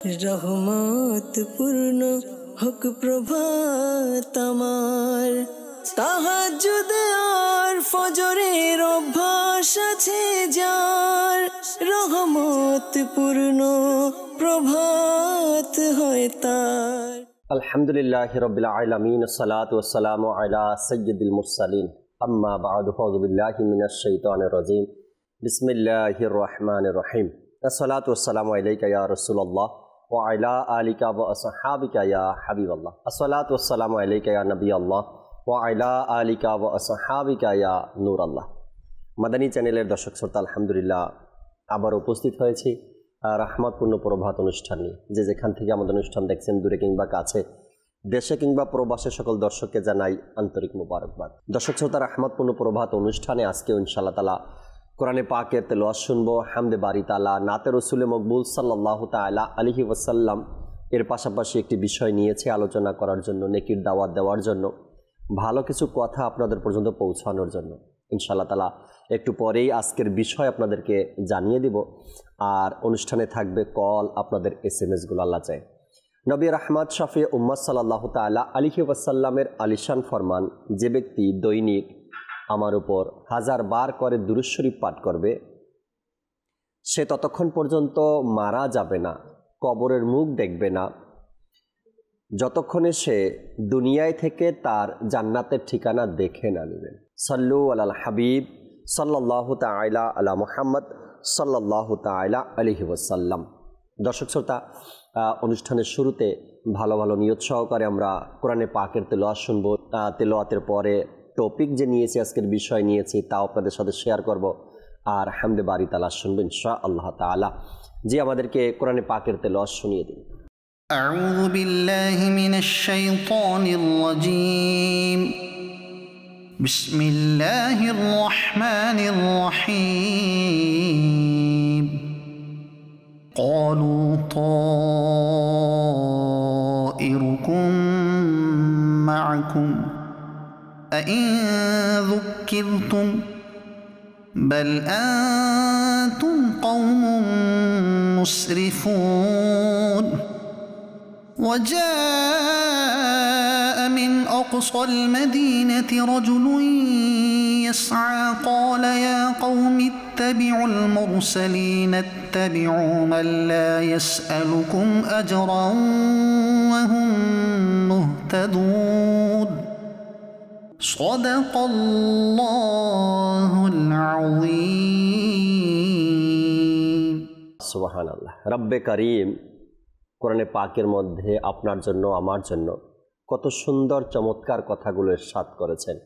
রহমত পূর্ণ হোক প্রভাত আমার, তাহাজ্জুদ আর ফজরের অভ্যাস আছে যার, রহমত পূর্ণ প্রভাত হয় তার। আলহামদুলিল্লাহি রাব্বিল আলামিন, আসসালাতু ওয়াসসালামু আলা সাইয়্যিদিল মুরসালিন, আম্মা বা'দু, ফাউযু বিল্লাহি মিনাশ শাইতানির রাজীম, বিসমিল্লাহির রহমানির রহিম। আসসালাতু ওয়াসসালামু আলাইকা ইয়া রাসূলুল্লাহ ওয়া আলা আলিকা ওয়া আসহাবিকা ইয়া হাবিবাল্লাহ। আসসালাতু ওয়াসসালামু আলাইকা ইয়া নবিয়াল্লাহ ওয়া আলা আলিকা ওয়া আসহাবিকা ইয়া নূরাল্লাহ। মাদানী চ্যানেলের দর্শক শ্রোতা, আলহামদুলিল্লাহ আবার উপস্থিত হয়েছি রহমতপূর্ণ প্রভাত অনুষ্ঠান নিয়ে। যে যেখান থেকে আমাদের অনুষ্ঠান দেখছেন, দূরে কিংবা কাছে, দেশে কিংবা প্রবাসে, সকল দর্শককে জানাই আন্তরিক মুবারকবাদ। দর্শক শ্রোতা, রহমতপূর্ণ প্রভাত অনুষ্ঠানে আজকে ইনশাআল্লাহ তাআলা কোরআনে পাকের তেলাওয়াত শুনবো, হামদে বারি তাআলা, নাতে রসুলে মকবুল সাল্লাল্লাহু তাআলা আলাইহি ওয়াসাল্লাম এর পাশাপাশি একটি বিষয় নিয়েছে আলোচনা করার জন্য, নেকির দাওয়াত দেওয়ার জন্য, ভালো কিছু কথা আপনাদের পর্যন্ত পৌঁছানোর জন্য। ইনশাআল্লাহ তাআলা একটু পরেই আজকের বিষয় আপনাদেরকে জানিয়ে দিব, আর অনুষ্ঠানে থাকবে কল, আপনাদের SMS-গুলো আল্লাহ চায়। নবী রাহমাত শফি উম্মাত সাল্লাল্লাহু তাআলা আলাইহি ওয়াসাল্লামের আলিশান ফরমান, যে ব্যক্তি দৈনিক আমার উপর 1000 বার করে দুরূদ শরীফ পাঠ করবে, সে ততক্ষণ পর্যন্ত মারা যাবে না, কবরের মুখ দেখবে না, যতক্ষণে সে দুনিয়ায় থেকে তার জান্নাতের ঠিকানা দেখে না নেবেন। সাল্লু আলাল হাবিব সাল্লাল্লাহু তাআলা আলা মুহাম্মদ সাল্লাল্লাহু তাআলা আলাইহি ওয়াসাল্লাম। দর্শক শ্রোতা, অনুষ্ঠানের শুরুতে ভালো ভালো নিয়ত সহকারে আমরা কোরআনে পাকের তেলাওয়াত শুনবো। তেলাওয়াতের পরে টপিক যে নিয়েছি, আজকের বিষয় নিয়েছি, তাও আপনাদের সাথে শেয়ার করব, আর হামদে বারি তাআলা শুনবো ইনশাআল্লাহ তাআলা। যে আমাদেরকে কোরআনে পাকের তেলাওয়াত শুনিয়ে দিন। أعوذ بالله من الشيطان الرجيم. بسم الله الرحمن الرحيم. قالوا طائركم معكم أئن ذكرتم بل أنتم قوم مسرفون. وجاء من أقصى المدينة رجل يسعى قال يا قوم اتبعوا المرسلين اتبعوا من لا يسألكم أجرا وهم مهتدون. صدق الله العظيم. সুবহান আল্লাহ। রব্বে করিম কোরআনে পাকের মধ্যে আপনার জন্য, আমার জন্য কত সুন্দর চমৎকার কথাগুলো ইরশাদ করেছেন।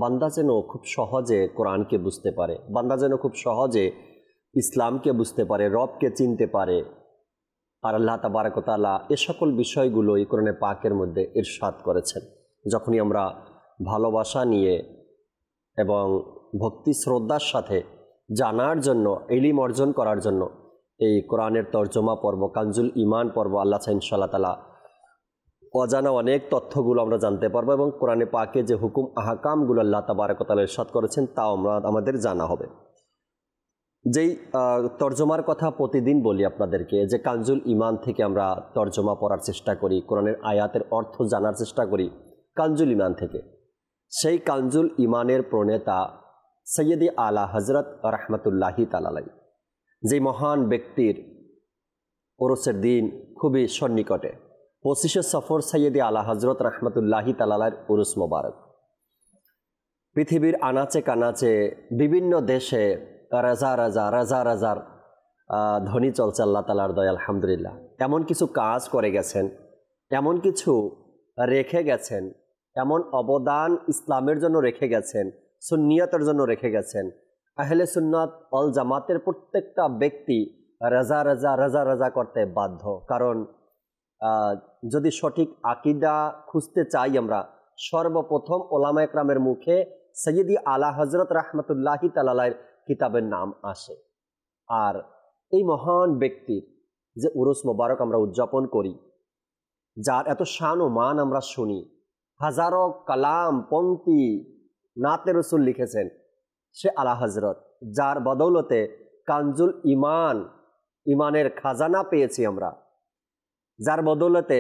বান্দা যেন খুব সহজে কোরআনকে বুঝতে পারে, বান্দা যেন খুব সহজে ইসলামকে বুঝতে পারে, রবকে চিনতে পারে। আর আল্লাহ তাবারক ওয়া তাআলা এ সকল বিষয়গুলো এই কোরআনে পাকের মধ্যে ইরশাদ করেছেন। যখনই আমরা ভালোবাসা নিয়ে এবং ভক্তি শ্রদ্ধার সাথে জানার জন্য, ইলম অর্জন করার জন্য এই কোরআনের তর্জমা পর্ব, কানজুল ইমান পর্ব, আল্লাহ চাই ইনশাআল্লাহ তাআলা অজানা অনেক তথ্যগুলো আমরা জানতে পারবো, এবং কোরআনে পাকে যে হুকুম আহকামগুলো আল্লাহ তাবারক ওয়া তাআলা ইরশাদ করেছেন তাও আমাদের জানা হবে। যেই তর্জমার কথা প্রতিদিন বলি আপনাদেরকে, যে কানজুল ইমান থেকে আমরা তর্জমা পড়ার চেষ্টা করি, কোরআনের আয়াতের অর্থ জানার চেষ্টা করি কানজুল ইমান থেকে। সেই কানজুল ইমানের প্রণেতা সৈয়দি আলা হজরত রহমতুল্লাহি তাআলা আলাইহি, যে মহান ব্যক্তির ওরসের দিন খুবই সন্নিকটে, 25শে সফর সৈয়দি আলা হজরত রহমতুল্লাহি তাআলা আলাইহির উরুস মোবারক। পৃথিবীর আনাচে কানাচে বিভিন্ন দেশে রাজার ধ্বনি চলছে আল্লাহ তাআলার দয়া, আলহামদুলিল্লাহ। এমন কিছু কাজ করে গেছেন, এমন কিছু রেখে গেছেন, এমন অবদান ইসলামের জন্য রেখে গেছেন, সুন্নিয়তের জন্য রেখে গেছেন। আহলে সুন্নাত ওয়াল জামাতের প্রত্যেকটা ব্যক্তি রাজা করতে বাধ্য। কারণ যদি সঠিক আকীদা খুঁজতে চাই আমরা, সর্বপ্রথম ওলামা একরামের মুখে সৈয়দি আলা হজরত রহমতুল্লাহি তাআলা আলাইহির কিতাবের নাম আসে। আর এই মহান ব্যক্তির যে উরুস মোবারক আমরা উদযাপন করি, যার এত শান ও মান আমরা শুনি, হাজারো কালাম পংক্তি নাতে রসুল লিখেছেন, সে আলা হজরত, যার বদৌলতে কানজুল ইমান, ইমানের খাজানা পেয়েছি আমরা। যার বদৌলতে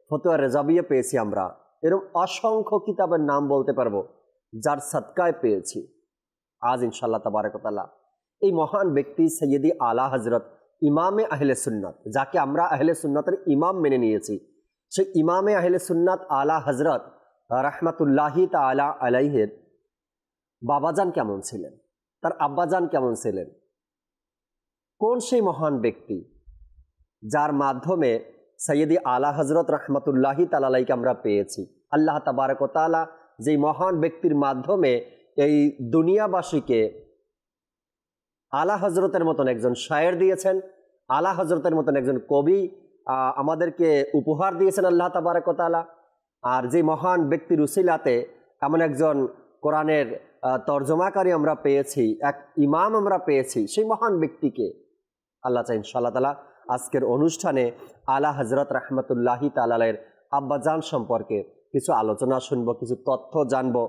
ফতোয়া রেজাবিয়া পেয়েছি আমরা। এরকম অসংখ্য কিতাবের নাম বলতে পারবো যার সদকায় পেয়েছি। আজ ইনশাআল্লাহ তাবারক ওয়া তাআলা এই মহান ব্যক্তি সৈয়দি আলা হযরত ইমামে আহলে সুন্নাত, যাকে আমরা আহলে সুন্নাতের ইমাম মেনে নিয়েছি, সেই ইমামে আহলে সুন্নাত আলা হযরত রাহমাতুল্লাহি তাআলা আলাইহির বাবাজান কেমন ছিলেন, তার আব্বাজান কেমন ছিলেন, কোন সেই মহান ব্যক্তি যার মাধ্যমে সৈয়দি আলা হযরত রাহমাতুল্লাহি তাআলা আলাইহিকে আমরা পেয়েছি। আল্লাহ তাবারক ওয়া তাআলা যেই মহান ব্যক্তির মাধ্যমে এই দুনিয়াবাসীকে আলা হযরতের মতন একজন শায়ের দিয়েছেন, আলা হযরতের মতন একজন কবি আমাদেরকে উপহার দিয়েছেন আল্লাহ তাবারক ওয়া তাআলা। আর যে মহান ব্যক্তির উসিলাতে এমন একজন কোরআনের তর্জমাকারী আমরা পেয়েছি, এক ইমাম আমরা পেয়েছি, সেই মহান ব্যক্তিকে আল্লাহ চাই ইনশাআল্লাহ তাআলা আজকের অনুষ্ঠানে আলা হযরত রাহমাতুল্লাহি তাআলা আলাইহির আব্বাজান সম্পর্কে কিছু আলোচনা শুনবো, কিছু তথ্য জানবো,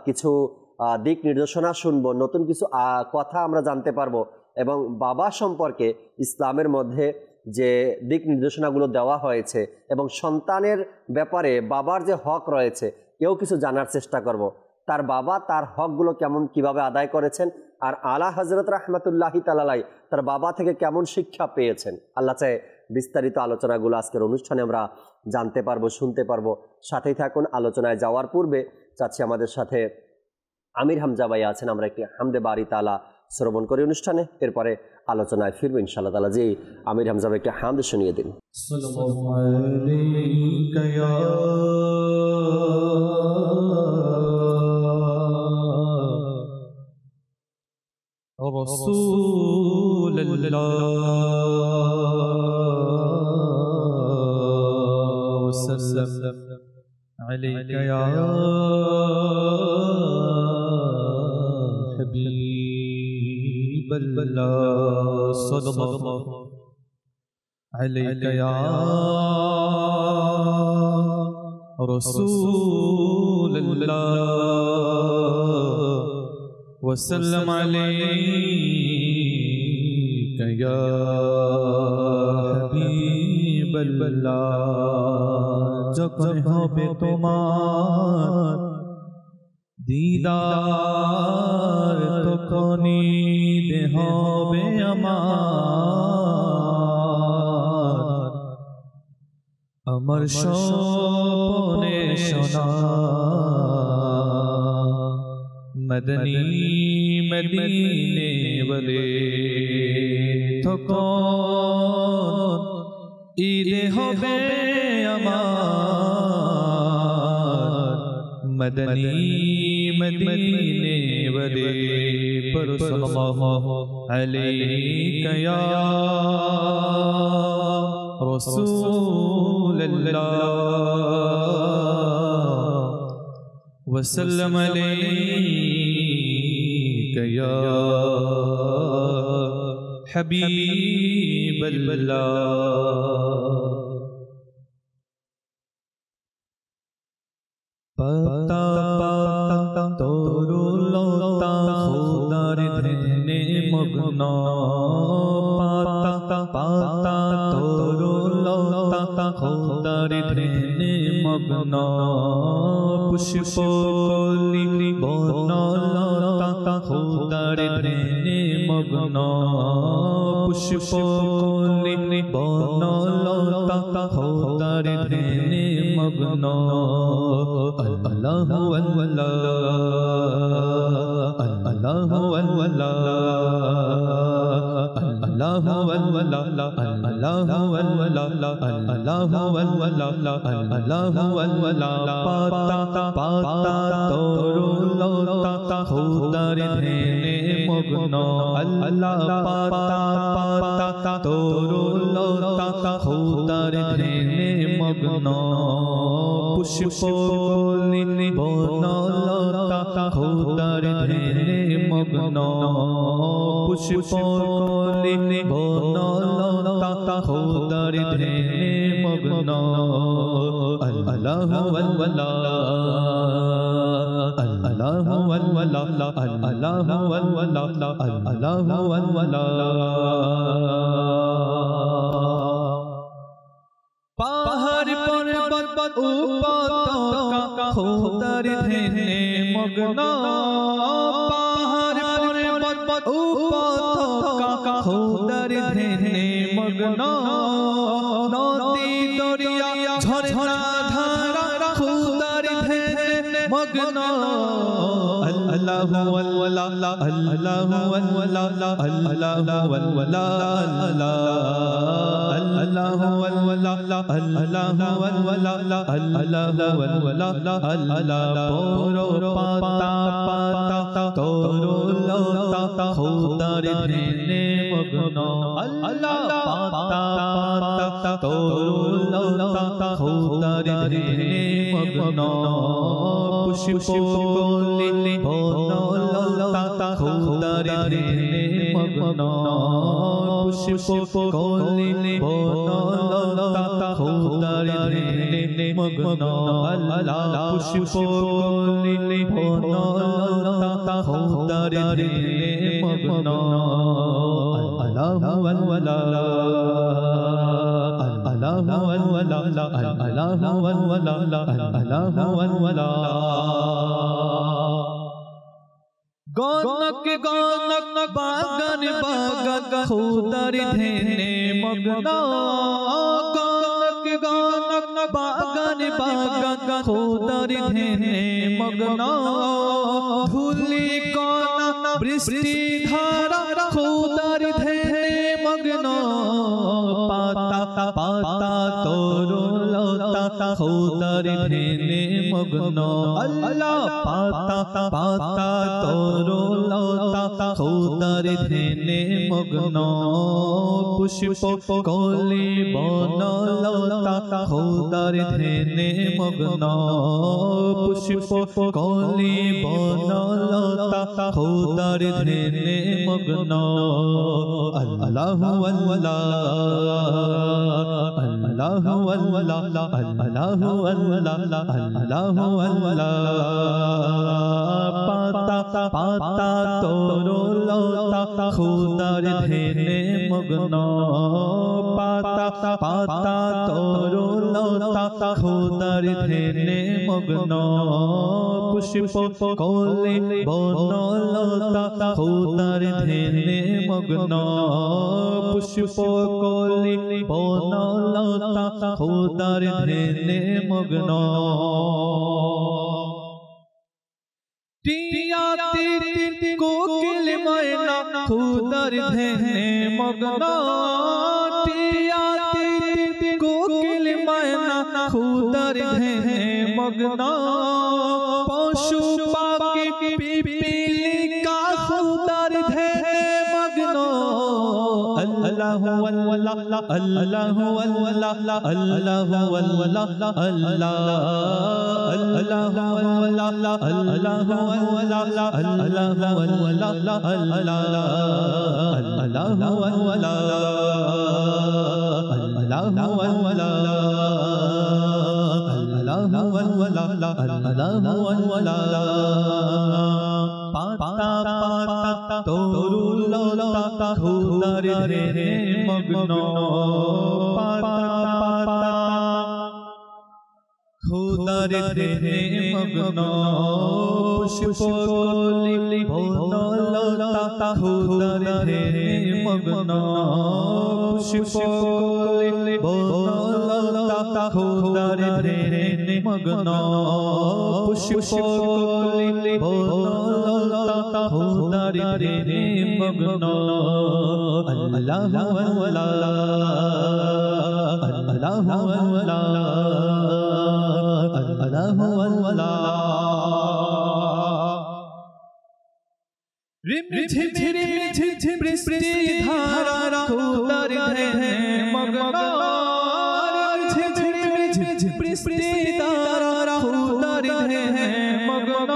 কিছু দিক নির্দেশনা শুনবো, নতুন কিছু কথা আমরা জানতে পারবো এবং বাবা সম্পর্কে ইসলামের মধ্যে যে দিক নির্দেশনাগুলো দেওয়া হয়েছে এবং সন্তানের ব্যাপারে বাবার যে হক রয়েছে এও কিছু জানার চেষ্টা করব। তার বাবা তার হকগুলো কিভাবে আদায় করেছেন, আর আলা হযরত রাহমাতুল্লাহি তাআলা আলাইহি তার বাবা থেকে কেমন শিক্ষা পেয়েছেন। আল্লাহ চায় বিস্তারিত আলোচনাগুলো আজকের অনুষ্ঠানে আমরা জানতে পারবো, শুনতে পারবো। সাথেই থাকুন। আলোচনায় যাওয়ার পূর্বে চাচ্ছি আমাদের সাথে আমির হামজা ভাই আছেন, আমরা একটি হামদে বারি তাআলা শ্রবণ করি অনুষ্ঠানে, এরপরে আলোচনায় ফিরবো ইনশাআল্লাহ তাআলা। জি আমির হামজা ভাই একটি হামদ শুনিয়ে দিন। সাল্লাল্লাহু আলাইকা ইয়া রাসূলুল্লাহ ওয়াসাল্লাম আলাইকা ইয়া হাবিবাল্লাহ সাল্লাল্লাহু আলাইকা ইয়া রাসূলুল্লাহ ওয়াসাল্লাম আলাইকা ইয়া হাবিবাল্লাহ। যখন হবে তোমার দিদার তখনই হবে আমার স্বপ্নে শোনা মদনী মদিনে বলে তখন ঈদে হবে আমার মদনী মদিনে বলে পর সাল্লাল্লাহু আলাইকা ইয়া রাসূলুল্লাহ ওয়াসাল্লাম আলাইকা ইয়া হাবিবাল্লাহ। পাতা পাতা তরুলতা খোদার ধ্যানে মগ্ন, পাতা পাতা তরুলতা খোদার ধ্যানে মগ্ন, পুষ্পকলি বনলতা খোদার ধ্যানে মগ্ন, পুষ্পকলি বনলতা খোদার ধ্যানে মগ্ন। আল্লাহু আল্লাহ আল্লাহু আল্লাহ আল্লাহু আল্লাহ আল্লাহু আল্লাহ আল্লাহু আল্লাহ আল্লাহু আল্লাহ। পাতা পাতা তরুলতা খোদার ধ্যানে মগ্ন, আল্লাহ পাতা পাতা তরুলতা খোদার ধ্যানে মগ্ন, পুষ্পকলি বনলতা খোদার ধ্যানে মগ্ন, পুষ্পকলি বনলতা খোদার ধ্যানে মগ্ন। আল্লাহু আল্লাহ আল্লাহু আল্লাহ আল্লাহু আল্লাহ আল্লাহু আল্লাহ। পাহাড় পর্বত উপত্যকা খোদার ধ্যানে মগ্ন পাহাড় পর্বত উপত্যকা খোদার ধ্যানে মগ্ন নদী দরিয়া ঝরনা ধারা খোদার ধ্যানে মগ্ন আল্লাহু আল্লাহ আল্লাহু আল্লাহ আল্লাহু আল্লাহ আল্লাহু আল্লাহ আল্লাহু আল্লাহ আল্লাহু আল্লাহ পুরো পাতা পাতা তরুলতা খোদার ধ্যানে মগ্ন আল্লাহ পাতা পাতা তরুলতা খোদার ধ্যানে মগ্ন পুষ্প কলি বনলতা খোদার ধ্যানে মগ্ন পুষ্প কলি বনলতা খোদার ধ্যানে মগ্ন আল্লাহ পুষ্প কলি বনলতা খোদার ধ্যানে মগ্ন আল্লাহু আল্লাহ আল্লাহু আল্লাহ আল্লাহু আল্লাহ আল্লাহু আল্লাহ গনক গনক বাগান বাগান খোদার ধ্যানে মগ্ন গনক গনক বাগান বাগান খোদার ধ্যানে মগ্ন ধুলি কণা বৃষ্টি ধারা খোদার ধ্যানে মগ্ন পাতা পাতা তরুলতা খোদার ধ্যানে মগ্ন আল্লাহ পাতা পাতা তরুলতা খোদার ধ্যানে মগ্ন পুষ্প কলি বনলতা খোদার ধ্যানে মগ্ন পুষ্প কলি বনলতা খোদার ধ্যানে মগ্ন আল্লাহু আল্লাহ আল্লাহু আল্লাহ আল্লাহু আল্লাহ আল্লাহু আল্লাহ পাতা পাতা তরুলতা খোদার ধ্যানে মগ্ন পাতা পাতা তরুলতা খোদার ধ্যানে মগ্ন পুষ্প কলি বনলতা খোদার ধ্যানে মগ্ন পুষ্প কলি বনলতা খোদার ধ্যানে মগ্ন টিয়া তীর কোকিল ময়না খোদার ধ্যানে মগ্ন টিয়া তীর কোকিল ময়না খোদার ধ্যানে মগ্ন পশু পাখি পিপিলিকা খোদার ধ্যানে মগ্ন আল্লাহু আল্লাহ আল্লাহু আল্লাহ আল্লাহু আল্লাহ আল্লাহু আল্লাহ আল্লাহু আল্লাহ আল্লাহু আল্লাহ আল্লাহু পাতা পাতা তরুলতা খোদার ধ্যানে মগ্ন পাতা পাতা খোদার ধ্যানে মগ্ন পুষ্প কলি বনলতা খোদার ধ্যানে মগ্ন পুষ্প কলি বনলতা খোদার ধ্যানে মগ্ন পুষ্প কলি বনলতা খোদার ধ্যানে মগ্ন আল্লাহু আল্লাহ আল্লাহু আল্লাহ রিমঝিম রিমঝিম বৃষ্টি ধারা খোদার ধ্যানে মগ্ন রিমঝিম রিমঝিম বৃষ্টি ধারা খোদার ধ্যানে মগ্ন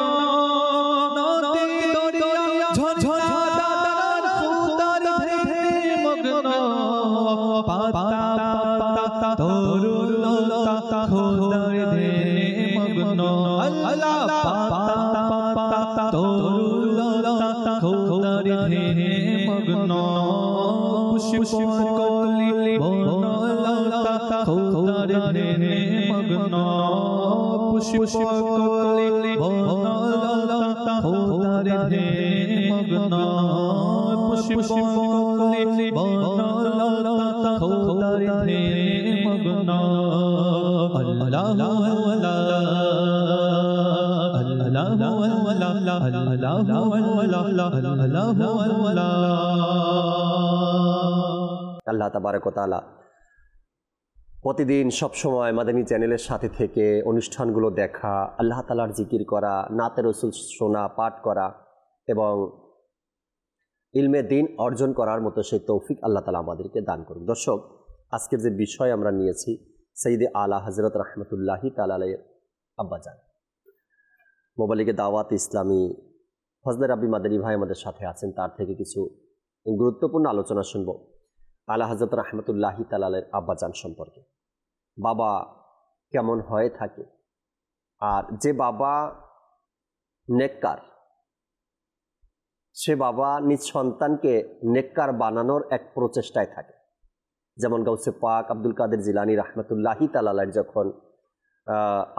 নদী দরিয়া ঝরনা ধারা খোদার ধ্যানে মগ্ন পাতা পাতা তরুলতা খোদার ধ্যানে মগ্ন আল্লাহ পাতা পাতা তরুলতা খোদার ধ্যানে মগ্ন পুষ্প কলি বনলতা খোদার ধ্যানে মগ্ন পুষ্প কলি বনলতা খোদার ধ্যানে মগ্ন পুষ্প কলি বনলতা খোদার ধ্যানে মগ্ন আল্লাহ আল্লাহ তাবারক ওয়া তাআলা প্রতিদিন সবসময় মাদানী চ্যানেলের সাথে থেকে অনুষ্ঠানগুলো দেখা, আল্লাহ তাআলার জিকির করা, নাতে রসুল শোনা, পাঠ করা এবং ইলমে দিন অর্জন করার মতো সেই তৌফিক আল্লাহ তাআলা আমাদেরকে দান করুন। দর্শক, আজকের যে বিষয় আমরা নিয়েছি সৈয়দে আলা হযরত রাহমাতুল্লাহি তাআলা আলাইহির আব্বাজান, মোবালিকে দাওয়াত ইসলামী ফজলে রাব্বি মাদানী ভাই আমাদের সাথে আছেন, তার থেকে কিছু গুরুত্বপূর্ণ আলোচনা শুনব আলা হযরত রাহমাতুল্লাহি তাআলা আলাইহির আব্বাজান সম্পর্কে। বাবা কেমন হয়ে থাকে, আর যে বাবা নেককার, সে বাবা নিজ সন্তানকে নেককার বানানোর এক প্রচেষ্টায় থাকে। যেমন গাউসে পাক আব্দুল কাদের জিলানী রাহমাতুল্লাহি তাআলা আলাইহির যখন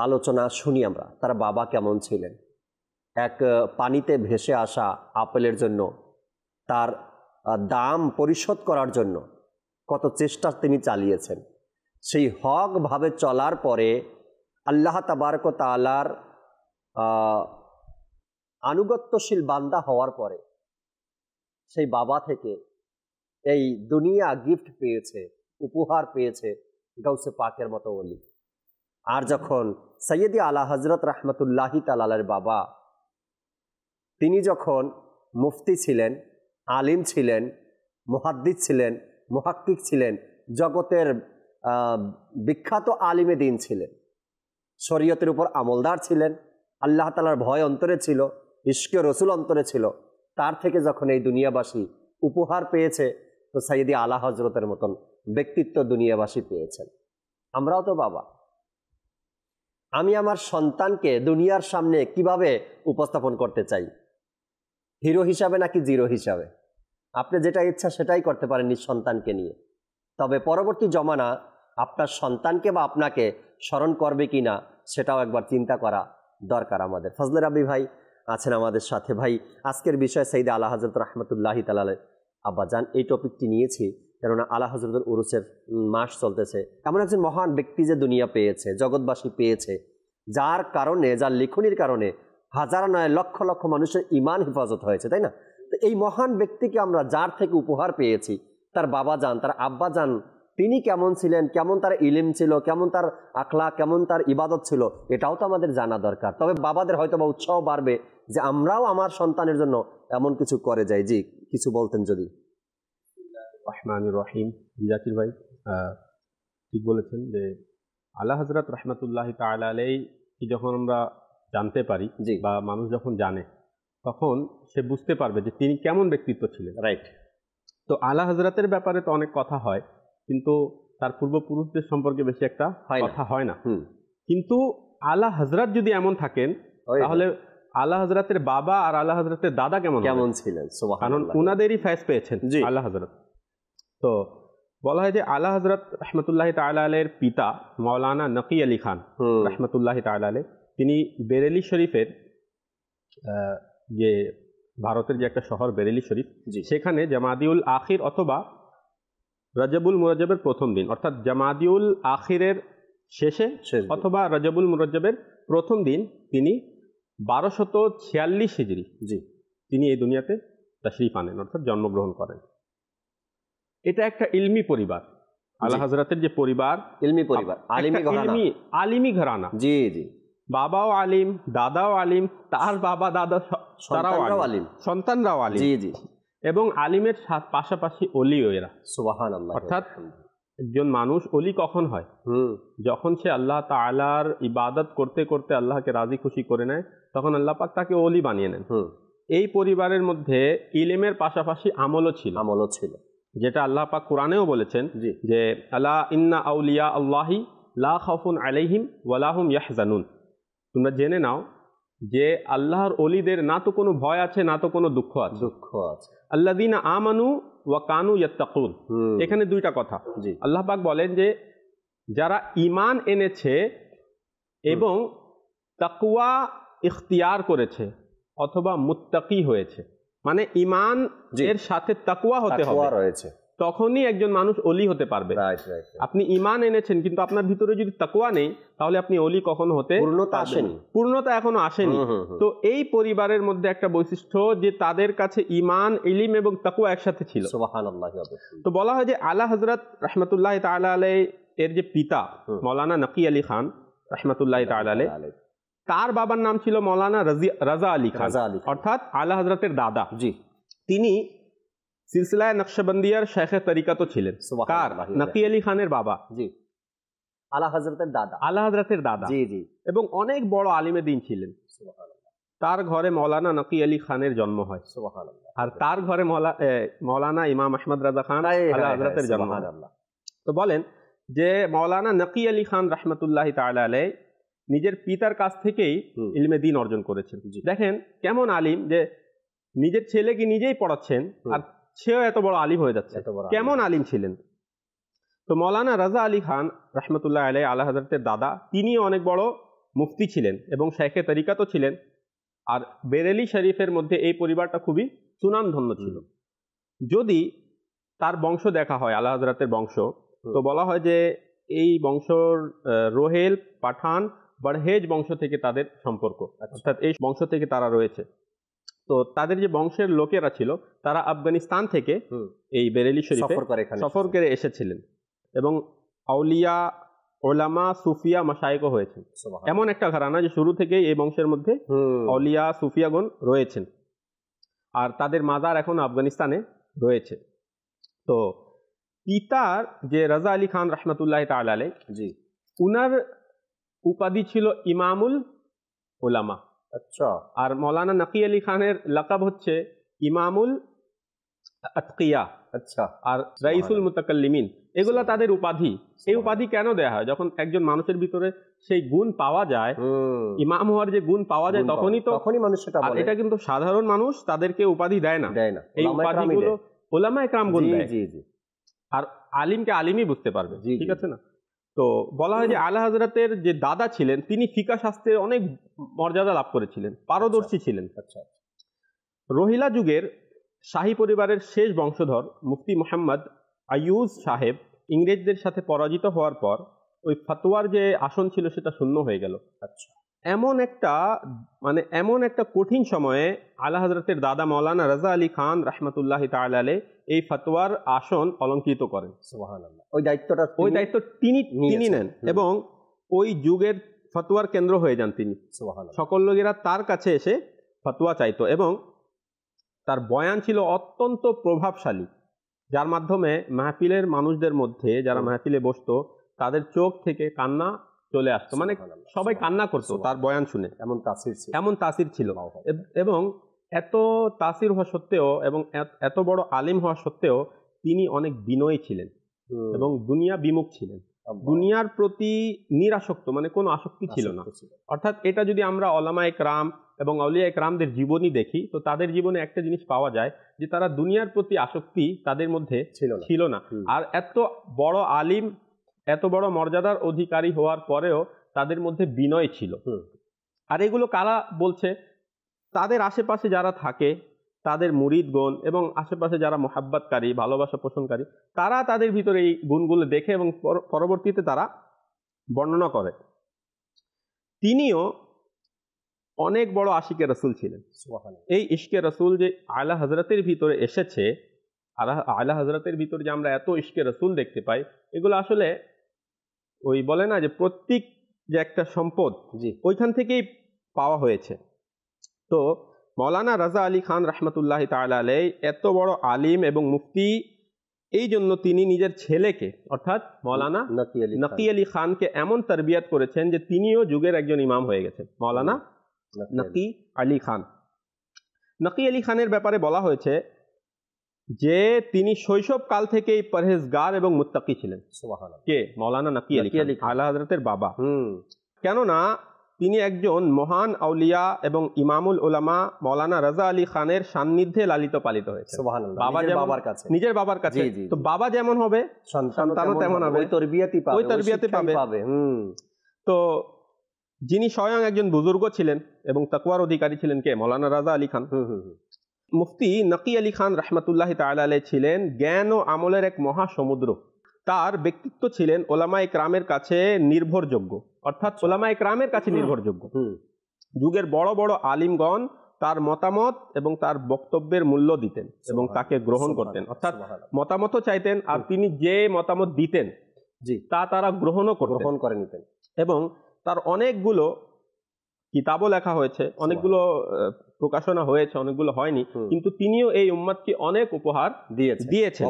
আলোচনা শুনি আমরা, তার বাবা কেমন ছিলেন। এক পানিতে ভেসে আসা আপেলের জন্য, তার দাম পরিশোধ করার জন্য কত চেষ্টা তিনি চালিয়েছেন। সেই হকভাবে চলার পরে আল্লাহ তাবারক ওয়া তাআলার আনুগত্যশীল বান্দা হওয়ার পরে সেই বাবা থেকে এই দুনিয়া গিফট পেয়েছে, উপহার পেয়েছে গাউসে পাকের মতো ওলি। আর যখন সৈয়দি আলা হযরত রাহমাতুল্লাহি তাআলা আলাইহির বাবা, তিনি যখন মুফতি ছিলেন, আলিম ছিলেন, মুহাদ্দিস ছিলেন, মুহাক্কিক ছিলেন, জগতের বিখ্যাত আলিমে দিন ছিলেন, শরীয়তের উপর আমলদার ছিলেন, আল্লাহ তাআলার ভয় অন্তরে ছিল, ইশকে রসুল অন্তরে ছিল, তার থেকে যখন এই দুনিয়াবাসী উপহার পেয়েছে, তো সৈয়দি আলা হযরতের মতন ব্যক্তিত্ব দুনিয়াবাসী পেয়েছেন। আমরাও তো বাবা। আমি আমার সন্তানকে দুনিয়ার সামনে কিভাবে উপস্থাপন করতে চাই, হিরো হিসাবে নাকি জিরো হিসাবে? আপনি যেটা ইচ্ছা সেটাই করতে পারেন নিজ সন্তানকে নিয়ে, তবে পরবর্তী জমানা আপনার সন্তানকে বা আপনাকে স্মরণ করবে কি না সেটাও একবার চিন্তা করা দরকার আমাদের। ফজলে রাব্বি ভাই আছেন আমাদের সাথে। ভাই, আজকের বিষয় সৈয়দ আলা হযরত রাহমাতুল্লাহি তাআলা আলাইহি আব্বাজান। এই টপিকটি নিয়েছি কেননা আলা হযরতের উরুসের মাস চলতেছে। এমন একজন মহান ব্যক্তি যে দুনিয়া পেয়েছে, জগৎবাসী পেয়েছে, যার কারণে, যার লিখনির কারণে হাজার নয় লক্ষ লক্ষ মানুষের ঈমান হেফাজত হয়েছে, তাই না? তো এই মহান ব্যক্তিকে আমরা যার থেকে উপহার পেয়েছি, তার বাবা যান, তার আব্বা যান, তিনি কেমন ছিলেন, কেমন তার ইলম ছিল, কেমন তার আখলাক, কেমন তার ইবাদত ছিল, এটাও তো আমাদের জানা দরকার। তবে বাবাদের হয়তো বা উৎসাহ বাড়বে যে আমরাও আমার সন্তানের জন্য এমন কিছু করে যাই। জি, কিছু বলতেন যদি। রহমানুর রহিম। জাকির ভাই ঠিক বলেছেন যে আলা হযরত রাহমাতুল্লাহি তাআলা আলাইহি যখন আমরা জানতে পারি বা মানুষ যখন জানে, তখন সে বুঝতে পারবে যে তিনি কেমন ব্যক্তিত্ব ছিলেন। রাইট। তো আলা হযরতের ব্যাপারে তো অনেক কথা হয়, কিন্তু তার পূর্বপুরুষদের সম্পর্কে বেশি একটা কথা হয় না। কিন্তু আলা হযরত যদি এমন থাকেন, তাহলে আলা হযরতের বাবা আর আলা হযরতের দাদা কেমন ছিলেন? কারণ উনাদেরই ফয়েজ পেয়েছেন আলা হযরত। তো বলা হয় যে আলা হযরত রাহমাতুল্লাহি তাআলা আলাইহির পিতা মাওলানা নকি আলী খান রাহমাতুল্লাহি তাআলা আলাইহি, তিনি বেরেলি শরীফের, যে ভারতের যে একটা শহর বেরেলি শরীফ, সেখানে জামাদিউল আখির অথবা রজবুল মুরজ্জবের প্রথম দিন, অর্থাৎ জামাদিউল আখিরের শেষে অথবা রজবুল মুরজ্জবের প্রথম দিন তিনি 1246 হিজরি তিনি এই দুনিয়াতে তাশরীফ আনেন, অর্থাৎ জন্মগ্রহণ করেন। এটা একটা ইলমি পরিবার। আলা হযরতের যে পরিবার, ইলমি পরিবার, আলিমি ঘরানা। জি জি, বাবাও আলিম, দাদাও আলিম, তার বাবা দাদা তারাও আলিম, সন্তানরাও আলিম। জি জি। এবং আলিমের পাশাপাশি অলিও এরা। সুবহানাল্লাহ। অর্থাৎ একজন মানুষ অলি কখন হয়? যখন সে আল্লাহ তাআলার ইবাদত করতে করতে আল্লাহকে রাজি খুশি করে নেয়, তখন আল্লাহ পাক তাকে অলি বানিয়ে নেন। এই পরিবারের মধ্যে ইলমের পাশাপাশি আমলও ছিল, যেটা আল্লাহ পাক কোরআনেও বলেছেন যে আলা ইন্না আউলিয়া আল্লাহি লা খাউফুন আলাইহিম ওয়া লা হুম ইয়াহজানুন। তোমরা জেনে নাও যে আল্লাহর ওলিদের না তো কোনো ভয় আছে, না তো কোনো দুঃখ আছে। আল্লাযীনা আমানু ওয়া কানু ইয়াত্তাকুন। এখানে দুইটা কথা। আল্লাহ পাক বলেন যে যারা ঈমান এনেছে এবং তাকওয়া ইখতিয়ার করেছে অথবা মুত্তাকি হয়েছে, মানে ঈমান এর সাথে তাকওয়া হতে হবে, রয়েছে, তখনই একজন মানুষ ওলি হতে পারবে। আপনি ঈমান এনেছেন কিন্তু আপনার ভিতরে যদি তাকওয়া নেই, তাহলে আপনি ওলি কখনো হতে পূর্ণতা এখনো আসেনি। তো এই পরিবারের মধ্যে একটা বৈশিষ্ট্য যে তাদের কাছে ঈমান, ইলম এবং তাকওয়া একসাথে ছিল। সুবহানাল্লাহ। তো বলা হয় যে আলা হযরত রাহমাতুল্লাহি তাআলা আলাইহি এর যে পিতা মাওলানা নকি আলী খান রাহমাতুল্লাহি তাআলা আলাইহি, তার বাবার নাম ছিল মাওলানা রাজা আলী খান, অর্থাৎ আলা হযরতের দাদা। জি, তিনি সিলসিলায়ে নকশবন্দিয়ার শেখে তরিকাতও ছিলেন। কার? নকি আলী খানের বাবা। জি, আলা হযরতের দাদা। আলা হযরতের দাদা। জি জি। এবং অনেক বড় আলিমে দ্বীন ছিলেন। সুবহানাল্লাহ। তার ঘরে মাওলানা নকি আলী খানের জন্ম হয়। সুবহানাল্লাহ। আর তার ঘরে মাওলানা ইমাম আহমদ রাজা খান আলা হযরতের জন্ম হয়। তো বলেন যে মাওলানা নকি আলী খান রাহমাতুল্লাহি তাআলা আলাইহি নিজের পিতার কাছ থেকেই ইলমে দ্বীন অর্জন করেছেন। দেখেন কেমন আলিম, যে নিজের ছেলেকে নিজেই পড়াচ্ছেন আর সেও এত বড় আলিম হয়ে যাচ্ছে। কেমন আলিম ছিলেন। তো মাওলানা রাজা আলী খান রাহমাতুল্লাহ আলাইহি আলা হযরতের দাদা, তিনিও অনেক বড় মুফতি ছিলেন এবং শেখে তরিকাতও ছিলেন। আর বেরেলি শরীফের মধ্যে এই পরিবারটা খুবই সুনামধন্য ছিল। যদি তার বংশ দেখা হয়, আলা হযরতের বংশ, তো বলা হয় যে এই বংশর রোহেল, পাঠান, বরহেজ বংশ থেকে তাদের সম্পর্ক, অর্থাৎ এই বংশ থেকে তারা রয়েছে। তো তাদের যে বংশের লোকেরা ছিল তারা আফগানিস্তান থেকে এই বেরেলি শরীফে সফর করে এসেছিলেন এবং আউলিয়া, ওলামা, সুফিয়া, মাশায়েখ হয়েছেন। এমন একটা ঘরানা যে শুরু থেকেই এই বংশের মধ্যে আউলিয়া, সুফিয়াগণ রয়েছেন আর তাদের মাজার এখন আফগানিস্তানে রয়েছে। তো পিতার যে রাজা আলী খান রাহমাতুল্লাহি তাআলা আলাইহি, জি, উনার উপাধি ছিল ইমামুল উলামা। আচ্ছা। আর মাওলানা নকি আলী খানের লাকাব হচ্ছে ইমামুল আতকিয়া। আচ্ছা। আর রাইসুল মুতাকাল্লিমিন, এগুলা তাদের উপাধি। এই উপাধি কেন দেয়া হয়? যখন একজন মানুষের ভিতরে সেই গুণ পাওয়া যায়, ইমাম হওয়ার যে গুণ পাওয়া যায়, তখনই মানুষ সেটা বলে। এটা কিন্তু সাধারণ মানুষ তাদেরকে উপাধি দেয় না। এই উপাধিগুলো উলামায়ে কেরাম গুণ দেয়। জি জি। আর আলিমকে আলিমই বুঝতে পারবে। ঠিক আছে না? তো বলা হয় যে আলা হযরতের যে দাদা ছিলেন তিনি ফিকাহ শাস্ত্রে অনেক মর্যাদা লাভ করেছিলেন, পারদর্শী ছিলেন। আচ্ছা। রোহিলা যুগের শাহী পরিবারের শেষ বংশধর মুফতি মুহাম্মদ আইয়ুজ সাহেব ইংরেজদের সাথে পরাজিত হওয়ার পর ওই ফতোয়ার যে আসন ছিল সেটা শূন্য হয়ে গেল। আচ্ছা। এমন একটা কঠিন সময়ে আলা হযরতের দাদা মাওলানা রাজা আলী খান রাহমাতুল্লাহি তাআলা আলাইহি এই ফতোয়ার আসন অলংকৃত করেন। সুবহানাল্লাহ। ওই দায়িত্ব তিনি নেন এবং ওই যুগের ফতোয়ার কেন্দ্র হয়ে যান তিনি। সুবহানাল্লাহ। সকল লোকেরা তার কাছে এসে ফতোয়া চাইতো এবং তার বয়ান ছিল অত্যন্ত প্রভাবশালী, যার মাধ্যমে মাহফিলের মানুষদের মধ্যে যারা মাহফিলে বসতো তাদের চোখ থেকে কান্না চলে আসতো, মানে সবাই কান্না করতো তার বয়ান শুনে। এমন তাসির ছিল। এবং এত তাসির হওয়া সত্ত্বেও এবং এত বড় আলিম হওয়া সত্ত্বেও তিনি অনেক বিনয়ী ছিলেন এবং দুনিয়া বিমুখ ছিলেন। দুনিয়ার প্রতি নিরাসক্ত, মানে কোনো আসক্তি ছিল না। অর্থাৎ এটা যদি আমরা ওলামায়ে কেরাম এবং আউলিয়া কেরামদের জীবনী দেখি তো তাদের জীবনে একটা জিনিস পাওয়া যায় যে তারা দুনিয়ার প্রতি আসক্তি তাদের মধ্যে ছিল না। আর এত বড় আলিম, এত বড় মর্যাদার অধিকারী হওয়ার পরেও তাদের মধ্যে বিনয় ছিল। আর এগুলো কারা বলছে? তাদের আশেপাশে যারা থাকে, তাদের মুরিদগণ এবং আশেপাশে যারা মোহাব্বতকারী, ভালোবাসা পোষণকারী, তারা তাদের ভিতরে এই গুণগুলো দেখে এবং পরবর্তীতে তারা বর্ণনা করে। তিনিও অনেক বড় আশিকে রসুল ছিলেন। এই ইশকে রসুল যে আলা হযরতের ভিতরে এসেছে, আলা হযরতের ভিতরে যে আমরা এত ইশকে রসুল দেখতে পাই, এগুলো আসলে ওই বলে না যে প্রত্যেক যে একটা সম্পদ, ওইখান থেকেই পাওয়া হয়েছে। তো মাওলানা রাজা আলী খান রাহমাতুল্লাহি তাআলা আলাইহি এত বড় আলিম এবং মুফতি, এই জন্য তিনি নিজের ছেলেকে অর্থাৎ মাওলানা নকি আলী খানকে এমন তরবিয়ত করেছেন যে তিনিও যুগের একজন ইমাম হয়ে গেছেন। মাওলানা নকি আলী খান। নকি আলী খানের ব্যাপারে বলা হয়েছে যে তিনি শৈশবকাল থেকেই পরহেজগার এবং মুত্তাকি ছিলেন। সুবহানাল্লাহ। কে? মাওলানা নকি আলী খান, আলা হযরতের বাবা। কেননা তিনি একজন মহান আউলিয়া এবং ইমামুল উলামা মাওলানা রাজা আলী খানের সান্নিধ্যে লালিত পালিত হয়েছে। সুবহানাল্লাহ, বাবা নিজের যেমন বাবার কাছে, নিজের বাবার কাছে। জি, জি, তো জি। বাবা যেমন হবে সন্তানও তেমন হবে, ওই তরবিয়াতই পাবে, ওই তরবিয়াতে শিক্ষাই পাবে। তো যিনি স্বয়ং একজন বুজুর্গ ছিলেন এবং তাকওয়ার অধিকারী ছিলেন কে? মাওলানা রাজা আলী খান। মুফতি নকি আলী খান রহমতুল্লাহি তাআলা আলাইহি ছিলেন জ্ঞান ও আমলের এক মহাসমুদ্র। তার ব্যক্তিত্ব ছিলেন ওলামায়ে কেরামের কাছে নির্ভরযোগ্য, অর্থাৎ ওলামায়ে কেরামের কাছে নির্ভরযোগ্য। যুগের বড় বড় আলিমগণ তার মতামত এবং তার বক্তব্যের মূল্য দিতেন এবং তাকে গ্রহণ করতেন, অর্থাৎ মতামতও চাইতেন, আর তিনি যে মতামত দিতেন তা তারা গ্রহণ করে নিতেন। এবং তার অনেকগুলো কিতাবও লেখা হয়েছে, অনেকগুলো প্রকাশনা হয়েছে, অনেকগুলো হয়নি, কিন্তু তিনিও এই উম্মতকে অনেক উপহার দিয়েছেন,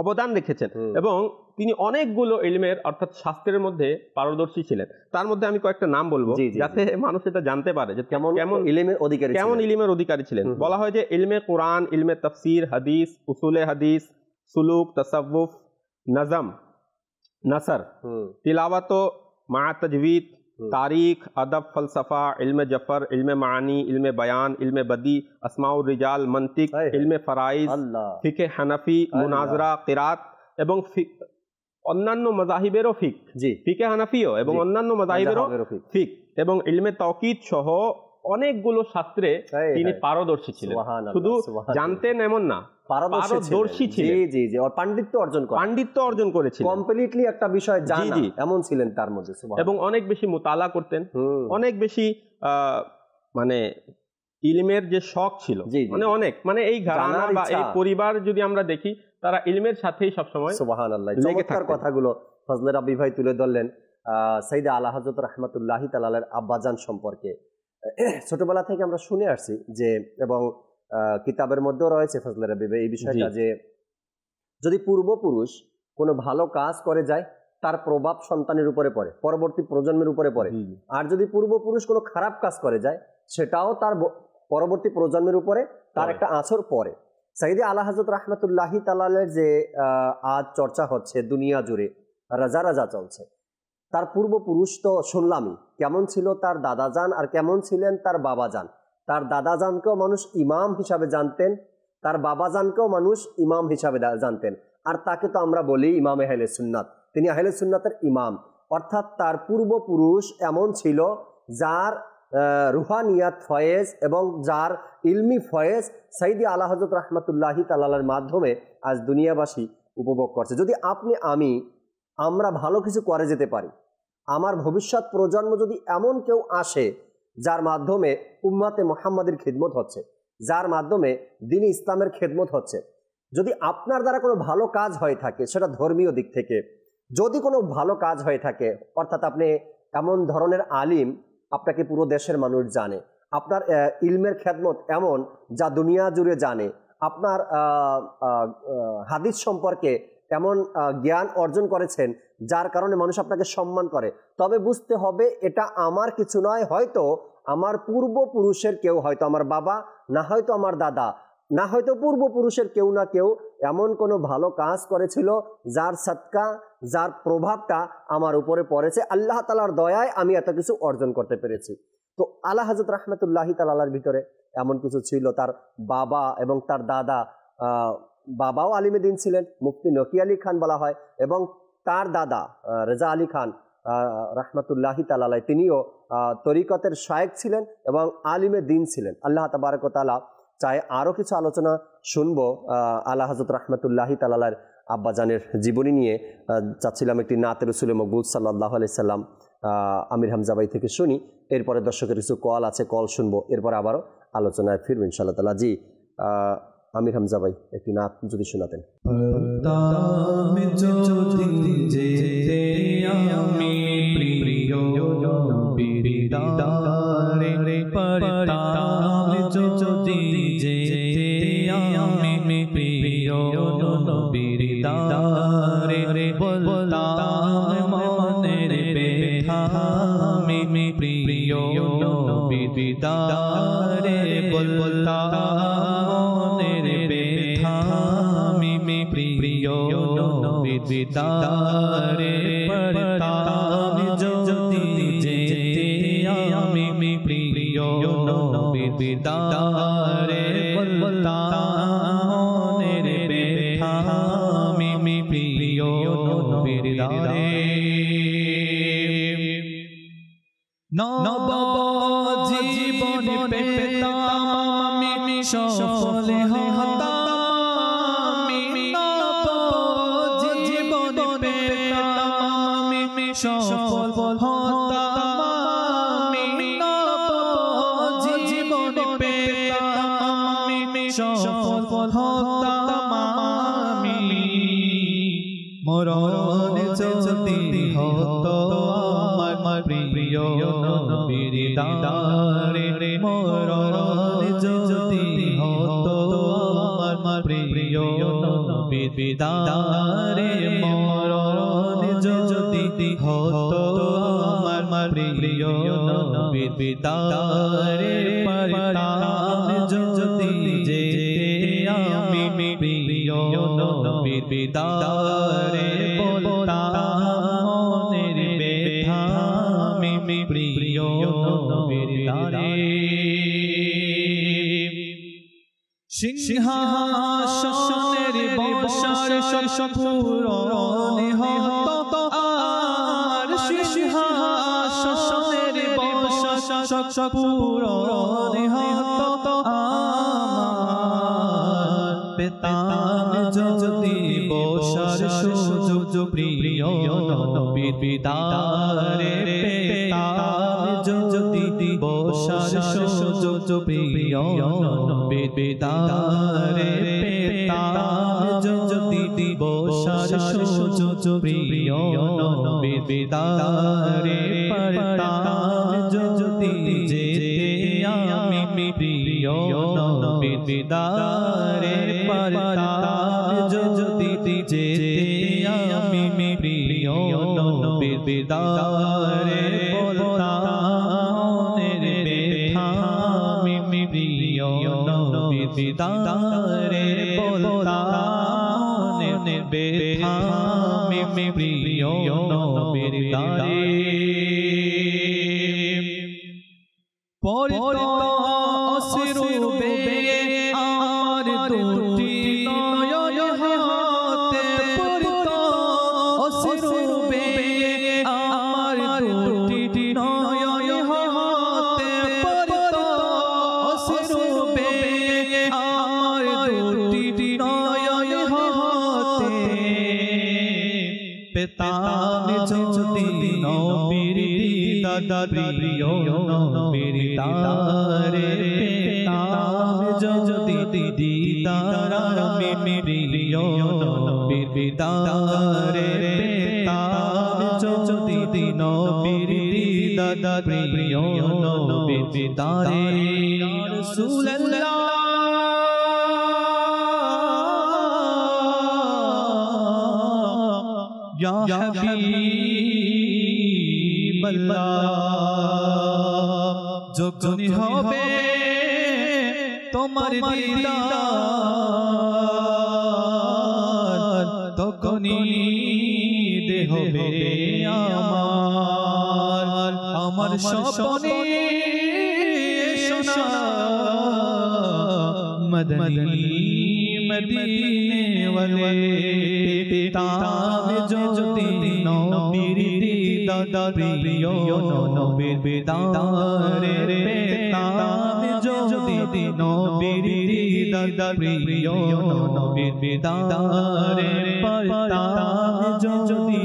অবদান রেখেছেন। এবং তিনি অনেকগুলো ইলমের অর্থাৎ শাস্ত্রের মধ্যে পারদর্শী ছিলেন। তার মধ্যে আমি কয়েকটা নাম বলবো যাতে মানুষ এটা জানতে পারে যে কেমন ইলমের অধিকারী ছিলেন। বলা হয় যে ইলমে কোরআন, ইলমে তাফসীর, হাদিস, উসুলে হাদিস, সুলুক, তাসাউফ, নজম, নসর, তিলাওয়াত মা তাজवीद, तारीख, अदब, फलसफा, इल्म जफर, इल्म मानी, इल्म बयान, इल्म बदी, अस्माउर रिजाल, मंतिक, इल्म फराइज, फिके हनफी, मुनाजरा, किरात এবং অন্যান্য মাযাহিবেরও ফিকে হানাফিও এবং অন্যান্য মাযাহিবেরও ফিক এবং ইলমে তাওকীদ সহ অনেকগুলো শাস্ত্রে তিনি পারদর্শী ছিলেন। শুধু জানতেন এমন না, পারদর্শী ছিলেন। জি জি জি, আর পাণ্ডিত্য অর্জন করেছিলেন, কমপ্লিটলি একটা বিষয় জানা এমন ছিলেন তার মধ্যে। এবং অনেক বেশি মুতালা করতেন, অনেক বেশি মানে ইলমের যে শখ ছিল, মানে অনেক, মানে এই ঘরানা বা এই পরিবার যদি আমরা দেখি তারা ইলমের সাথেই সবসময়। সুবহানাল্লাহ, চমৎকার কথাগুলো ফজলে রাব্বি ভাই তুলে ধরলেন সাইয়েদে আলা হযরত রাহমাতুল্লাহি তাআলার আব্বাজান সম্পর্কে। ছোটবেলা থেকে আমরা শুনে আসছি যে, এবং কিতাবের মধ্যেও রয়েছে ফজলে রাব্বি ভাই এই বিষয়টা, যে যদি পূর্বপুরুষ কোনো ভালো কাজ করে যায় তার প্রভাব সন্তানের উপরে পড়ে, পরবর্তী প্রজন্মের উপরে পড়ে। আর যদি পূর্বপুরুষ কোনো খারাপ কাজ করে যায় সেটাও তার পরবর্তী প্রজন্মের উপরে তার একটা আছর পড়ে। সাইয়েদে আলা হযরত রাহমাতুল্লাহি তাআলার যে আজ চর্চা হচ্ছে দুনিয়া জুড়ে, রাজা চলছে, তার পূর্বপুরুষ তো শুনলামই কেমন ছিল তার দাদাজান আর কেমন ছিলেন তার বাবাজান। তার দাদাজানকেও মানুষ ইমাম হিসাবে জানতেন, তার বাবাজানকেও মানুষ ইমাম হিসাবে জানতেন, আর তাকে তো আমরা বলি ইমাম আহলে সুন্নাত। তিনি আহলে সুন্নাতের ইমাম, অর্থাৎ তার পূর্বপুরুষ এমন ছিল যার রুহানিয়াত ফয়েজ এবং যার ইলমি ফয়েজ সাইয়েদে আলা হযরত রাহমাতুল্লাহি তাআলার মাধ্যমে আজ দুনিয়াবাসী উপভোগ করছে। যদি আমরা ভালো কিছু করে যেতে পারি, আমার ভবিষ্যৎ প্রজন্ম যদি এমন কেউ আসে যার মাধ্যমে উম্মতে মুহাম্মাদের খিদমত হচ্ছে, যার মাধ্যমে দ্বীন ইসলামের খিদমত হচ্ছে, যদি আপনার দ্বারা কোনো ভালো কাজ হয়ে থাকে, সেটা ধর্মীয় দিক থেকে যদি কোনো ভালো কাজ হয়ে থাকে, অর্থাৎ আপনি এমন ধরনের আলিম আপনাকে পুরো দেশের মানুষ জানে, আপনার ইলমের খেদমত এমন যা দুনিয়া জুড়ে জানে, আপনার হাদিস সম্পর্কে এমন জ্ঞান অর্জন করেছেন যার কারণে মানুষ আপনাকে সম্মান করে, তবে বুঝতে হবে এটা আমার কিছু নয়, হয়তো আমার পূর্বপুরুষের কেউ, হয়তো আমার বাবা, না হয়তো আমার দাদা, না হয়তো পূর্বপুরুষের কেউ না কেউ এমন কোনো ভালো কাজ করেছিল যার সদকা, যার প্রভাবটা আমার উপরে পড়েছে। আল্লাহ তাআলার দয়ায় আমি এত কিছু অর্জন করতে পেরেছি। তো আলা হযরত রাহমাতুল্লাহি তাআলার ভিতরে এমন কিছু ছিল। তার বাবা এবং তার দাদা, বাবাও আলিমে দ্বীন ছিলেন, মুফতি নকি আলী খান বলা হয়, এবং তার দাদা রেজা আলী খান রাহমাতুল্লাহি তাআলা আলাইহি, তিনিও তরিকতের শায়েখ ছিলেন এবং আলিমে দ্বীন ছিলেন। আল্লাহ তাবারক ওয়া তাআলা চাই আরও কিছু আলোচনা শুনবো আলা হযরত রাহমাতুল্লাহি তাআলার আব্বাজানের জীবনী নিয়ে। চাচ্ছিলাম একটি নাতে রাসূলে মকবুল সাল্লাল্লাহু আলাইহি সাল্লাম আমির হামজা ভাই থেকে শুনি, এরপরে দর্শকের কিছু কল আছে, কল শুনবো, এরপর আবারও আলোচনায় ফিরবো ইনশাআল্লাহ তাআলা। জি আমির হামজা ভাই একটি নাত যদি শোনাতেন। দিদারে পড়তাম যদি যেতে নব জীবন পেতাম আমি সফল হতাম আমি নব জীবন পেতাম আমি সফল হতাম আমি নব জীবন পেতাম আমি সফল হতাম আমি মরণ যদি হতো আমার প্রিয় নবীর দারে মরণ যদি হতো আমার প্রিয় নবীর দারে মরণ যদি হতো আমার প্রিয় নবীর দারে পারতাম যদি যেতে আমি প্রিয় নবীর দারে বলতাম মনের ব্যথা আমি প্রিয় নবীর দারে সিংহাসনের বসার পূরণ হতো আর সিংহাসনের বসার পূরণ হতো আমার পেতাম যদি বসার সুযোগ প্রিয় নবীর দারে পেতাম যদি বসার সুযোগ প্রিয় নবীর দারে পেতাম যদি বসার সুযোগ প্রিয় নবীর দারে পারতাম যদি যেতে আমি প্রিয় নবীর দারে পারতাম যদি যেতে আমি প্রিয় নবীর দারে বলতাম মনের ব্যথা আমি প্রিয় নবীর দারে বলতাম মনের ব্যথা আমি প্রিয় নবীর দারে পরিত অশ্রুবে আমার দুটি নয়ন হতে পরিত অশ্রুবে আমার দুটি নয়ন হতে পরিত অশ্রুবে আমার দুটি নয়ন হতে পেতাম যদি নবীর দাদা প্রিয় নবীর দারে পেতাম যদি দিদার আমি প্রিয় নবীর দারে পেতাম যদি নবীর দাদা প্রিয় নবীর দারে রাসূলুল্লাহ या हबीब अल्लाह যখন হবে তোমার দিদার তখনই দেহ হবে আমার স্বপ্নে সোনা মদনী মদিনে ওয়ালে পেতাম যদি নবীর দাদা প্রিয় নবীর দারে পেতাম যদি নবীর দাদা প্রিয় নবীর দারে পারতাম যদি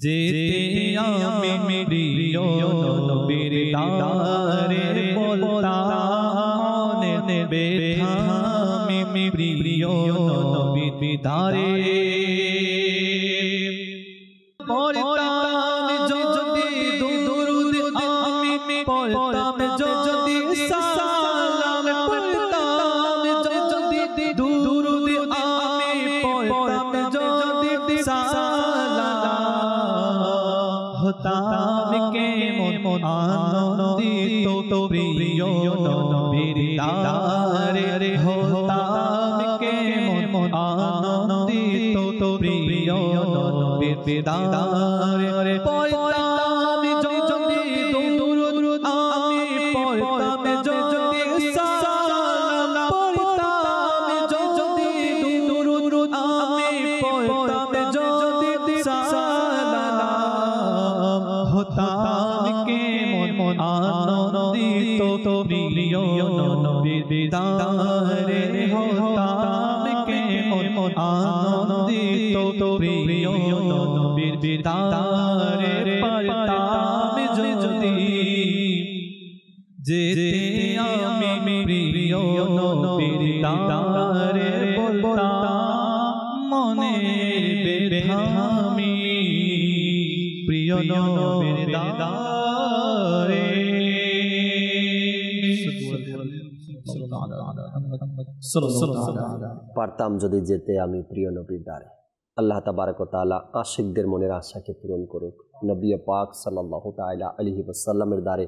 যেতে আমি প্রিয় নবীর দারে বলতাম মনের ব্যথা আমি প্রিয় নবীর দারে পড়তাম যদি দুরূদ আমি পড়তাম যদি সালাম পড়তাম যদি দুরূদ আমি পড়তাম যদি সালাম হতাম কেমন আনন্দিত প্রিয় নবীর দারে হতাম কেমন আনন্দিত প্রিয় নবীর দারে পড়তাম যদি দুরূদ আমি পড়তাম যদি সালাম পড়তাম যদি দুরূদ আমি পড়তাম যদি সালাম হতাম কে আনন্দিত প্রিয় নবীর দিদারে হতাম কেমন আনন্দিত প্রিয় নবীর দিদারে পারতাম যদি যেতে আমি প্রিয় নবীর দিদারে বলতাম মনের ব্যথা আমি প্রিয় নবীর দিদারে পারতাম যদি যেতে আমি প্রিয় নবীর দ্বারে। আল্লাহ তাবারক ওয়া তাআলা আশিকদের মনের আশাকে পূরণ করুক। নবী পাক সাল্লাল্লাহু তাআলা আলাইহি ওয়াসাল্লামের দ্বারে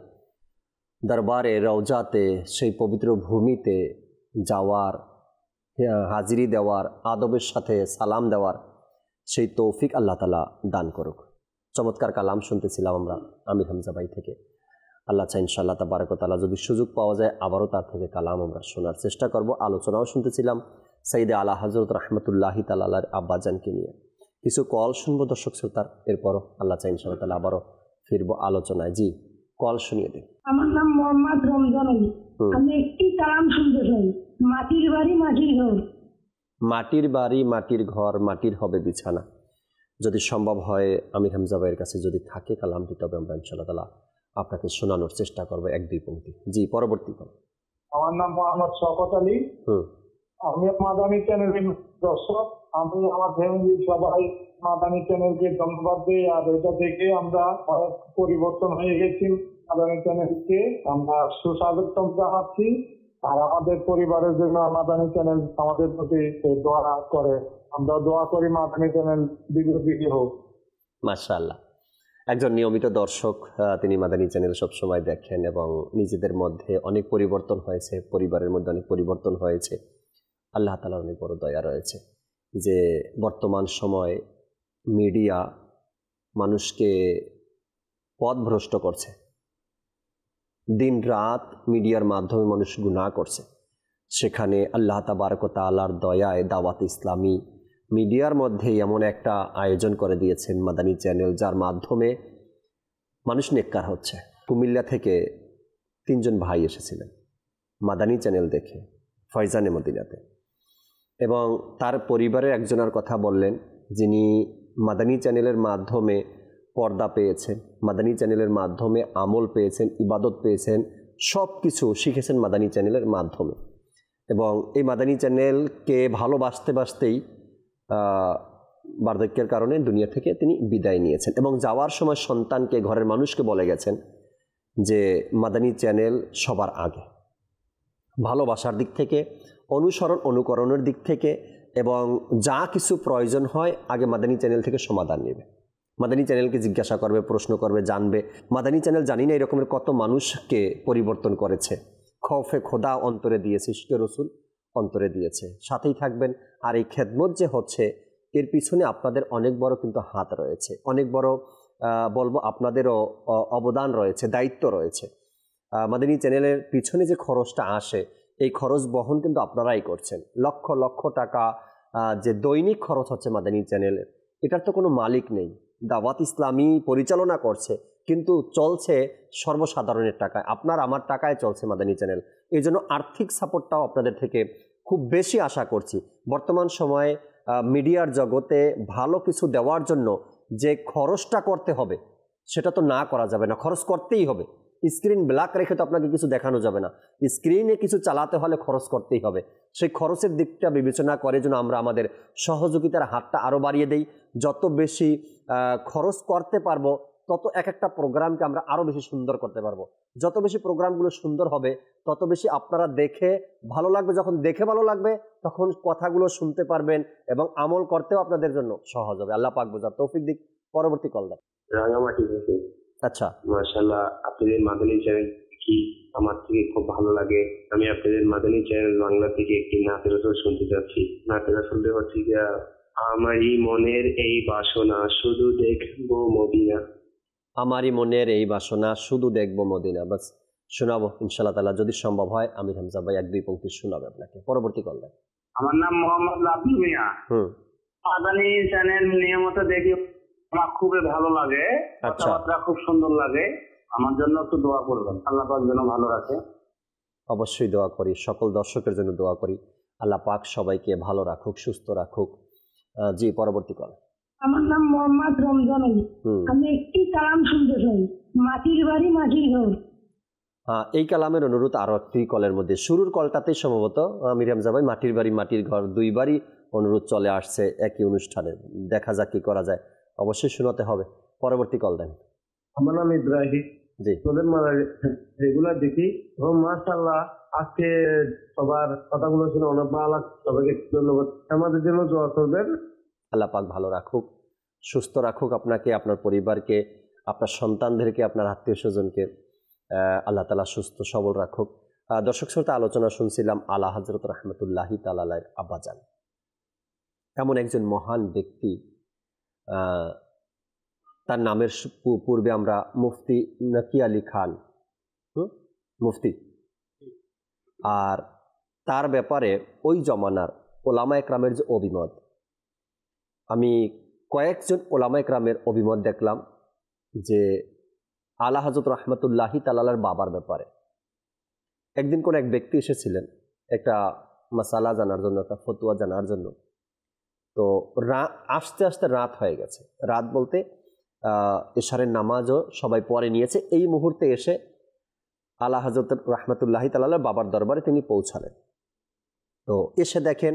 দরবারে রওজাতে সেই পবিত্র ভূমিতে যাওয়ার, হাজিরি দেওয়ার, আদবের সাথে সালাম দেওয়ার সেই তৌফিক আল্লাহ তাআলা দান করুক। চমৎকার কালাম শুনতেছিলাম আমরা আমির হামজা ভাই থেকে। আল্লাহ চাই ইনশাআল্লাহ তাবারক ওয়া তাআলা যদি সুযোগ পাওয়া যায় আবারও তার থেকে কালাম আমরা শোনার চেষ্টা করব। আলোচনাও শুনতেছিলাম সাইয়েদে আলা হযরত রাহমাতুল্লাহি তাআলা আলাইহির আব্বাজানকে নিয়ে। কিছু কল শুনবো দর্শক শ্রোতার, এরপরও আল্লাহ চাই ইনশাআল্লাহ তাআলা আবারও ফিরবো আলোচনায়। জি, কল শুনিয়ে দিন। আমার নাম মোহাম্মদ রমজান আলী। আমি একটি কালাম শুনতে চাই। মাটির বাড়ি মাটির ঘর। মাটির বাড়ি মাটির ঘর, মাটির হবে বিছানা। যদি সম্ভব হয় আমির হামজা ভাইয়ের কাছে যদি থাকে কালামটি, তবে আমরা ইনশাআল্লাহ তাআলা আপনাকে শোনানোর চেষ্টা করবো এক দুই পংক্তি। জি, পরবর্তী কল। আমার নাম মোহাম্মদ শওকত আলী। আমি মাদানী চ্যানেলের দর্শক। আমি আমার ফ্যামিলির সবাই মাদানী চ্যানেলকে ধন্যবাদ দিই। আর এটা থেকে আমরা অনেক পরিবর্তন হয়ে গেছি। মাদানী চ্যানেলকে আমরা সুস্বাগতম জানাচ্ছি। আর আমাদের পরিবারের জন্য মাদানী চ্যানেল আমাদের প্রতি দোয়া করে। আমরা দোয়া করি মাদানী চ্যানেল বিজয়ী হোক। মাশাআল্লাহ, একজন নিয়মিত দর্শক তিনি মাদানী চ্যানেল সবসময় দেখেন এবং নিজেদের মধ্যে অনেক পরিবর্তন হয়েছে, পরিবারের মধ্যে অনেক পরিবর্তন হয়েছে। আল্লাহ তাআলার অনেক বড় দয়া রয়েছে যে বর্তমান সময় মিডিয়া মানুষকে পথভ্রষ্ট করছে। দিন রাত মিডিয়ার মাধ্যমে মানুষ গুনাহ করছে। সেখানে আল্লাহ তাবারক ওয়া তাআলার দয়ায় দাওয়াত ইসলামী মিডিয়ার মধ্যে এমন একটা আয়োজন করে দিয়েছেন মাদানী চ্যানেল, যার মাধ্যমে মানুষ নেককার হচ্ছে। কুমিল্লা থেকে 3 জন ভাই এসেছিলেন মাদানী চ্যানেল দেখে ফয়জানে মদিনাতে, এবং তার পরিবারের একজনের কথা বললেন যিনি মাদানী চ্যানেলের মাধ্যমে পর্দা পেয়েছেন, মাদানী চ্যানেলের মাধ্যমে আমল পেয়েছেন, ইবাদত পেয়েছেন, সব কিছু শিখেছেন মাদানী চ্যানেলের মাধ্যমে। এবং এই মাদানী চ্যানেলকে ভালোবাসতে বাসতেই বার্ধক্যের কারণে দুনিয়া থেকে তিনি বিদায় নিয়েছেন এবং যাওয়ার সময় সন্তানকে, ঘরের মানুষকে বলে গেছেন যে মাদানী চ্যানেল সবার আগে, ভালোবাসার দিক থেকে, অনুসরণ অনুকরণের দিক থেকে, এবং যা কিছু প্রয়োজন হয় আগে মাদানী চ্যানেল থেকে সমাধান নেবে। মাদানী চ্যানেলকে জিজ্ঞাসা করবে, প্রশ্ন করবে, জানবে। মাদানী চ্যানেল জানি না এরকমের কত মানুষকে পরিবর্তন করেছে। খৌফে খোদা অন্তরে দিয়েছে, ইশকে রসুল অন্তরে দিয়েছে। সাথেই থাকবেন। আর এই খেদমত যে হচ্ছে এর পিছনে আপনাদের অনেক বড় কিন্তু হাত রয়েছে, অনেক বড় বলবো আপনাদেরও অবদান রয়েছে, দায়িত্ব রয়েছে। মাদানী চ্যানেলের পিছনে যে খরচটা আসে এই খরচ বহন কিন্তু আপনারাই করছেন। লক্ষ লক্ষ টাকা যে দৈনিক খরচ হচ্ছে মাদানী চ্যানেলের, এটার তো কোনো মালিক নেই। দাওয়াত ইসলামী পরিচালনা করছে কিন্তু চলছে সর্বসাধারণের টাকায়, আপনার আমার টাকায় চলছে মাদানী চ্যানেল। এই জন্য আর্থিক সাপোর্টটাও আপনাদের থেকে খুব বেশি আশা করছি। বর্তমান সময়ে মিডিয়ার জগতে ভালো কিছু দেওয়ার জন্য যে খরচটা করতে হবে সেটা তো না করা যাবে না, খরচ করতেই হবে। স্ক্রিন ব্ল্যাক রেখে তো আপনাকে কিছু দেখানো যাবে না, স্ক্রিনে কিছু চালাতে হলে খরচ করতেই হবে। সেই খরচের দিকটা বিবেচনা করে যেন আমরা আমাদের সহযোগিতার হাতটা আরও বাড়িয়ে দেই। যত বেশি খরচ করতে পারবো তত এক একটা প্রোগ্রামকে আমরা আরও বেশি সুন্দর করতে পারবো। যত বেশি প্রোগ্রামগুলো সুন্দর হবে তত বেশি আপনারা দেখে ভালো লাগবে। যখন দেখে ভালো লাগবে তখন কথাগুলো শুনতে পারবেন এবং আমল করতেও আপনাদের জন্য সহজ হবে। আল্লাহ পাক বোঝার তৌফিক দিক। পরবর্তী কল দেন। রাঙামাটি থেকে। আচ্ছা, মাশাআল্লাহ, আপনাদের মাদানী চ্যানেল কি আমার থেকে খুব ভালো লাগে। আমি আপনাদের মাদানী চ্যানেল বাংলা থেকে একটি নাতের রাসূল শুনতে যাচ্ছি। নাতের রাসূলটা হচ্ছে গিয়া, আমারই মনের এই বাসনা শুধু দেখবো মদিনা। আমারই মনের এই বাসনা শুধু দেখবো মদিনা। বাস শোনাবো ইনশাআল্লাহ তাআলা, যদি সম্ভব হয় আমির হামজা ভাই এক দুই পংক্তি শোনাবে আপনাকে। পরবর্তী কল দেন। আমার নাম মোহাম্মদ লাবলু মিয়া। মাদানী চ্যানেল নিয়মিত দেখি, আমার খুবই ভালো লাগে, কথাবার্তা খুব সুন্দর লাগে। আমার জন্য একটু দোয়া করবেন, আল্লাহ পাক যেন ভালো রাখে। অবশ্যই দোয়া করি, সকল দর্শকের জন্য দোয়া করি, আল্লাহ পাক সবাইকে ভালো রাখুক, সুস্থ রাখুক। জি, পরবর্তী কল। আমার নাম মোহাম্মদ রমজান আলী। আমি একটি কালাম শুনতে চাই, মাটির বাড়ি মাটির ঘর। এই কালামের অনুরোধ আরো একটি কলের মধ্যে, শুরুর কলটাতে সম্ভবত আমির হামজা ভাই মাটির বাড়ি মাটির ঘর দুইবারই অনুরোধ চলে আসছে একই অনুষ্ঠানে। দেখা যাক কি করা যায়, অবশ্যই শোনাতে হবে। পরবর্তী কল দেন। আমার নাম ইব্রাহিম। জি, তোদের রেগুলার দেখি। মাশাআল্লাহ, আজকে সবার কথাগুলো শুনে অনেক ভালো লাগছে। সবাইকে ধন্যবাদ। আমাদের জন্য দোয়া করবেন। আল্লাহ পাক ভালো রাখুক, সুস্থ রাখুক আপনাকে, আপনার পরিবারকে, আপনার সন্তানদেরকে, আপনার আত্মীয় স্বজনকে আল্লাহ তাআলা সুস্থ সবল রাখুক। দর্শক শ্রোতা, আলোচনা শুনছিলাম আলা হযরত রাহমাতুল্লাহি তাআলা আলাইহির আব্বাজান, এমন একজন মহান ব্যক্তি। তার নামের পূর্বে আমরা মুফতি নাকি আলী খান, মুফতি, আর তার ব্যাপারে ওই জমানার ওলামা একরামের যে অভিমত, আমি কয়েকজন ওলামা একরামের অভিমত দেখলাম যে আলা হযরত রাহমাতুল্লাহি তাআলার বাবার ব্যাপারে। একদিন কোন এক ব্যক্তি এসেছিলেন একটা মাসালা জানার জন্য, একটা ফতোয়া জানার জন্য। তো আস্তে আস্তে রাত হয়ে গেছে। রাত বলতে এশারের নামাজও সবাই পরে নিয়েছে। এই মুহূর্তে এসে আলা হযরত রাহমাতুল্লাহি তাআলার বাবার দরবারে তিনি পৌঁছালেন। তো এসে দেখেন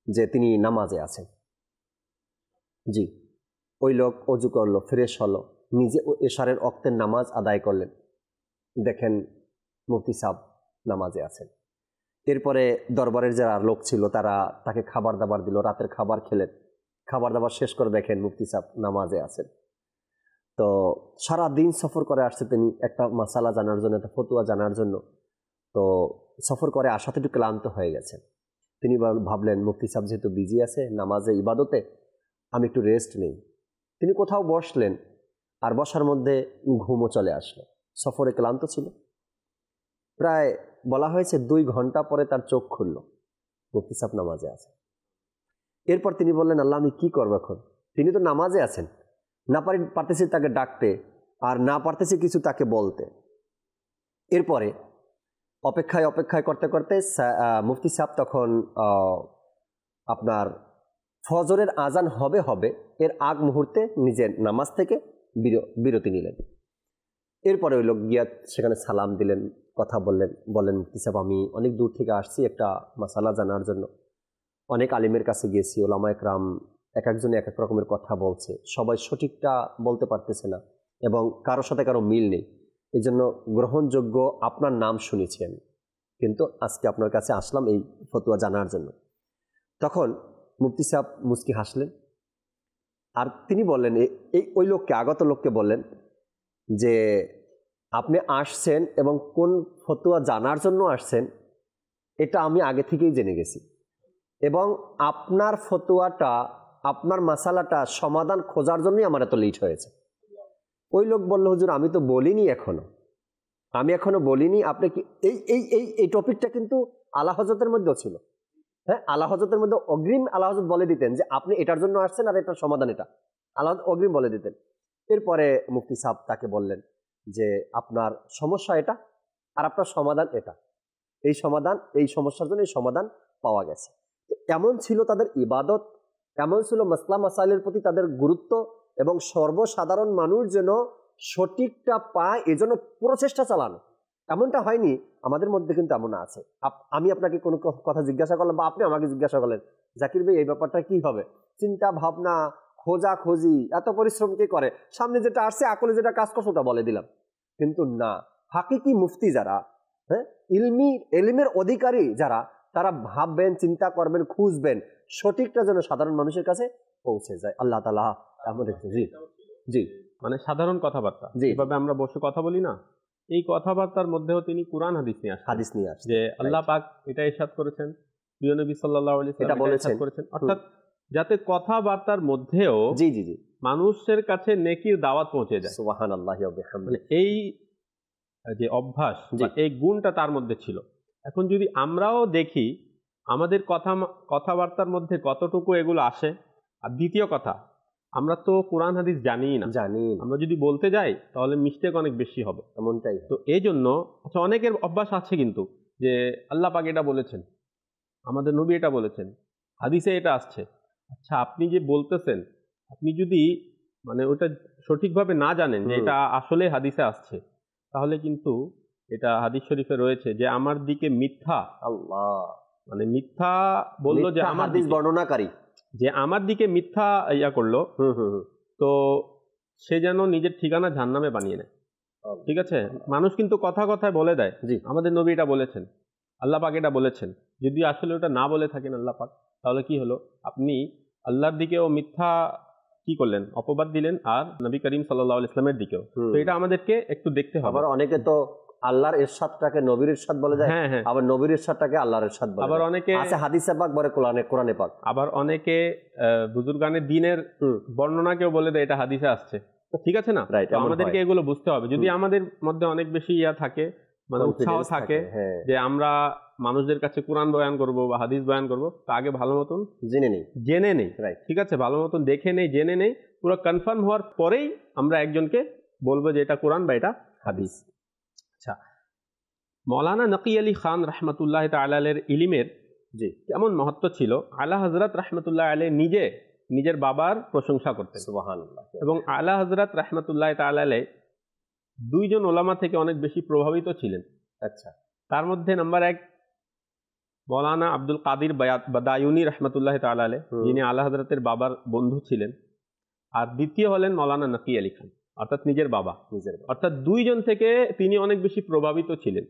যে তিনি নামাজে আছেন। জি, ওই লোক অজু করলো, ফ্রেশ হলো, নিজে এশারের ওয়াক্তের নামাজ আদায় করলেন। দেখেন মুফতি সাহেব নামাজে আছেন। এরপরে দরবারের যারা লোক ছিল তারা তাকে খাবার দাবার দিল, রাতের খাবার খেলেন। খাবার দাবার শেষ করে দেখেন মুফতি সাহেব নামাজে আছেন। তো সারা দিন সফর করে আসছে তিনি একটা মাসালা জানার জন্য, একটা ফতোয়া জানার জন্য। তো সফর করে আসাতে একটু ক্লান্ত হয়ে গেছেন। তিনি ভাবলেন মুফতি সাহেব যেহেতু বিজি আছে নামাজে ইবাদতে, আমি একটু রেস্ট নেই। তিনি কোথাও বসলেন, আর বসার মধ্যে ঘুমও চলে আসলো। সফরে ক্লান্ত ছিল। প্রায় বলা হয়েছে 2 ঘন্টা পরে তার চোখ খুলল, মুফতি সাহেব নামাজে আছে। এরপর তিনি বললেন, আল্লাহ আমি কি করবো এখন? তিনি তো নামাজে আছেন, না পারতেছি তাকে ডাকতে, আর না পারতেছি কিছু তাকে বলতে। এরপরে অপেক্ষায় করতে করতে মুফতি সাহেব তখন আপনার ফজরের আজান হবে এর আগ মুহূর্তে নিজের নামাজ থেকে বিরতি নিলেন। এরপরে ওই লোক গিয়া সেখানে সালাম দিলেন, কথা বললেন মুফতি সাহেব আমি অনেক দূর থেকে আসছি একটা মাসালা জানার জন্য। অনেক আলিমের কাছে গিয়েছি, ওলামা একরাম এক একজনে এক এক রকমের কথা বলছে, সবাই সঠিকটা বলতে পারতেছে না এবং কারোর সাথে কারো মিল নেই। এই জন্য গ্রহণযোগ্য আপনার নাম শুনেছি আমি, কিন্তু আজকে আপনার কাছে আসলাম এই ফতোয়া জানার জন্য। তখন মুফতি সাহেব মুস্কি হাসলেন, আর তিনি বললেন ওই লোককে, আগত লোককে বললেন যে আপনি আসছেন এবং কোন ফতোয়া জানার জন্য আসছেন এটা আমি আগে থেকেই জেনে গেছি, এবং আপনার ফতোয়াটা, আপনার মাসালাটা সমাধান খোঁজার জন্যই আমার এত লেট হয়েছে। ওই লোক বলল, হুজুর আমি তো বলিনি আমি এখনো বলিনি। আপনি কি এই টপিকটা কিন্তু আলা হযরতের মধ্যেও ছিল। হ্যাঁ, আলা হযরতের মধ্যে অগ্রিম আলা হযরত বলে দিতেন যে আপনি এটার জন্য আসছেন আর এটার সমাধান এটা, আলা হযরত অগ্রিম বলে দিতেন। এরপরে মুফতি সাহেব তাকে বললেন যে আপনার সমস্যা এটা আর আপনার সমাধান এটা, এই সমস্যার জন্য এই সমাধান পাওয়া গেছে। তো এমন ছিল তাদের ইবাদত, এমন ছিল মাসলা মাসাইলের প্রতি তাদের গুরুত্ব, এবং সর্বসাধারণ মানুষ যেন সঠিকটা পায় এজন্য প্রচেষ্টা চালানো। এমনটা হয়নি, আমাদের মধ্যে কিন্তু এমন আছে। আমি আপনাকে কোনো কথা জিজ্ঞাসা করলাম বা আপনি আমাকে জিজ্ঞাসা করলেন, জাকির ভাই এই ব্যাপারটা কি হবে, চিন্তা ভাবনা খোঁজাখুঁজি এত পরিশ্রম কে করে, সামনে যেটা আসছে আকলে যেটা কাজ করছে ওটা বলে দিলাম। কিন্তু না, হাকিকি মুফতি যারা, হ্যাঁ, ইলমের অধিকারী যারা, তারা ভাববেন, চিন্তা করবেন, খুঁজবেন সঠিকটা যেন সাধারণ মানুষের কাছে পৌঁছে যায়। আল্লাহ তাআলা এমন রেখেছে। জি জি, মানে সাধারণ কথাবার্তা যেভাবে আমরা বসে কথা বলি না, এই কথাবার্তার মধ্যেও তিনি কুরআন হাদিস নিয়ে আসেন যে আল্লাহ পাক এটা ইরশাদ করেছেন, প্রিয় নবী সাল্লাল্লাহু আলাইহি ওয়াসাল্লাম এটা ইরশাদ করেছেন, অর্থাৎ যাতে কথাবার্তার মধ্যেও জি জি জি মানুষের কাছে নেকির দাওয়াত পৌঁছে যায়। সুবহানাল্লাহি ওয়া বিহামদিহি, এই যে অভ্যাস, এই গুণটা তার মধ্যে ছিল। এখন যদি আমরাও দেখি আমাদের কথাবার্তার মধ্যে কতটুকু এগুলো আসে। আর দ্বিতীয় কথা, আমরা তো কোরআন হাদিস জানি না, আমরা যদি বলতে যাই তাহলে মিস্টেক অনেক বেশি হবে, এমনটাই। তো এই জন্য আচ্ছা অনেকের অভ্যাস আছে কিন্তু যে আল্লাহ পাক এটা বলেছেন, আমাদের নবী এটা বলেছেন, হাদিসে এটা আসছে। আচ্ছা আপনি যে বলতেছেন, আপনি যদি মানে ওটা সঠিকভাবে না জানেন যে এটা আসলে হাদিসে আসছে, তাহলে কিন্তু এটা হাদিস শরীফে রয়েছে যে আমার দিকে মিথ্যা, আল্লাহ মানে মিথ্যা বললো যে আমার হাদিস বর্ণনাকারী যে আমার দিকে মিথ্যা ইয়া করলো, তো সে যেন নিজের ঠিকানা জাহান্নামে বানিয়ে নেয়। ঠিক আছে, মানুষ কিন্তু কথা কথায় বলে দেয় জি আমাদের নবী এটা বলেছেন, আল্লাহ পাক এটা বলেছেন, যদি আসলে ওটা না বলে থাকেন আল্লাহ পাক, তাহলে কি হলো, আপনি আল্লাহর দিকেও মিথ্যা কি করলেন, অপবাদ দিলেন, আর নবী করিম সাল্লাল্লাহু আলাইহি ওয়াসাল্লামের দিকেও। তো এটা আমাদেরকে একটু দেখতে হবে। আবার অনেকে তো আল্লাহর ইরশাদটাকে নবীর ইরশাদ বলে যায়, আবার নবীর ইরশাদটাকে আল্লাহর ইরশাদ বলে। আবার অনেকে আছে হাদিসে পাক বলে কোরআনে পাক। আবার অনেকে বুজুর্গানের দ্বীনের বর্ণনাকেও বলে দেয় এটা হাদিসে আসছে। ঠিক আছে না, আমাদেরকে এগুলো বুঝতে হবে। যদি আমাদের মধ্যে অনেক বেশি ইয়া থাকে, মানে উৎসাহ থাকে যে আমরা মানুষদের কাছে কোরআন বয়ান করব বা হাদিস বয়ান করব, তা আগে ভালো মতন জেনে নেই, ঠিক আছে, ভালো মতন দেখে নেই, জেনে নেই, পুরো কনফার্ম হওয়ার পরেই আমরা একজনকে বলবো যে এটা কোরআন বা এটা হাদিস। আচ্ছা, মৌলানা নকি আলী খান রহমতুল্লাহ তাআলার ইলিমের যে কেমন মহত্ব ছিল, আলা হযরত রহমতুল্লাহ আলাইহি নিজের বাবার প্রশংসা করতেন, সুবহানাল্লাহ। এবং আলা হযরত রহমতুল্লাহ তাআলা আলাইহি দুইজন ওলামা থেকে অনেক বেশি প্রভাবিত ছিলেন। আচ্ছা, তার মধ্যে নাম্বার 1 মৌলানা আব্দুল কাদির বাদায়ুনি রহমতুল্লাহ তাআলা আলাইহি, যিনি আলা হযরতের বাবার বন্ধু ছিলেন। আর দ্বিতীয় হলেন মৌলানা নকি আলী খান, অর্থাৎ নিজের বাবা, অর্থাৎ দুইজন থেকে তিনি অনেক বেশি প্রভাবিত ছিলেন।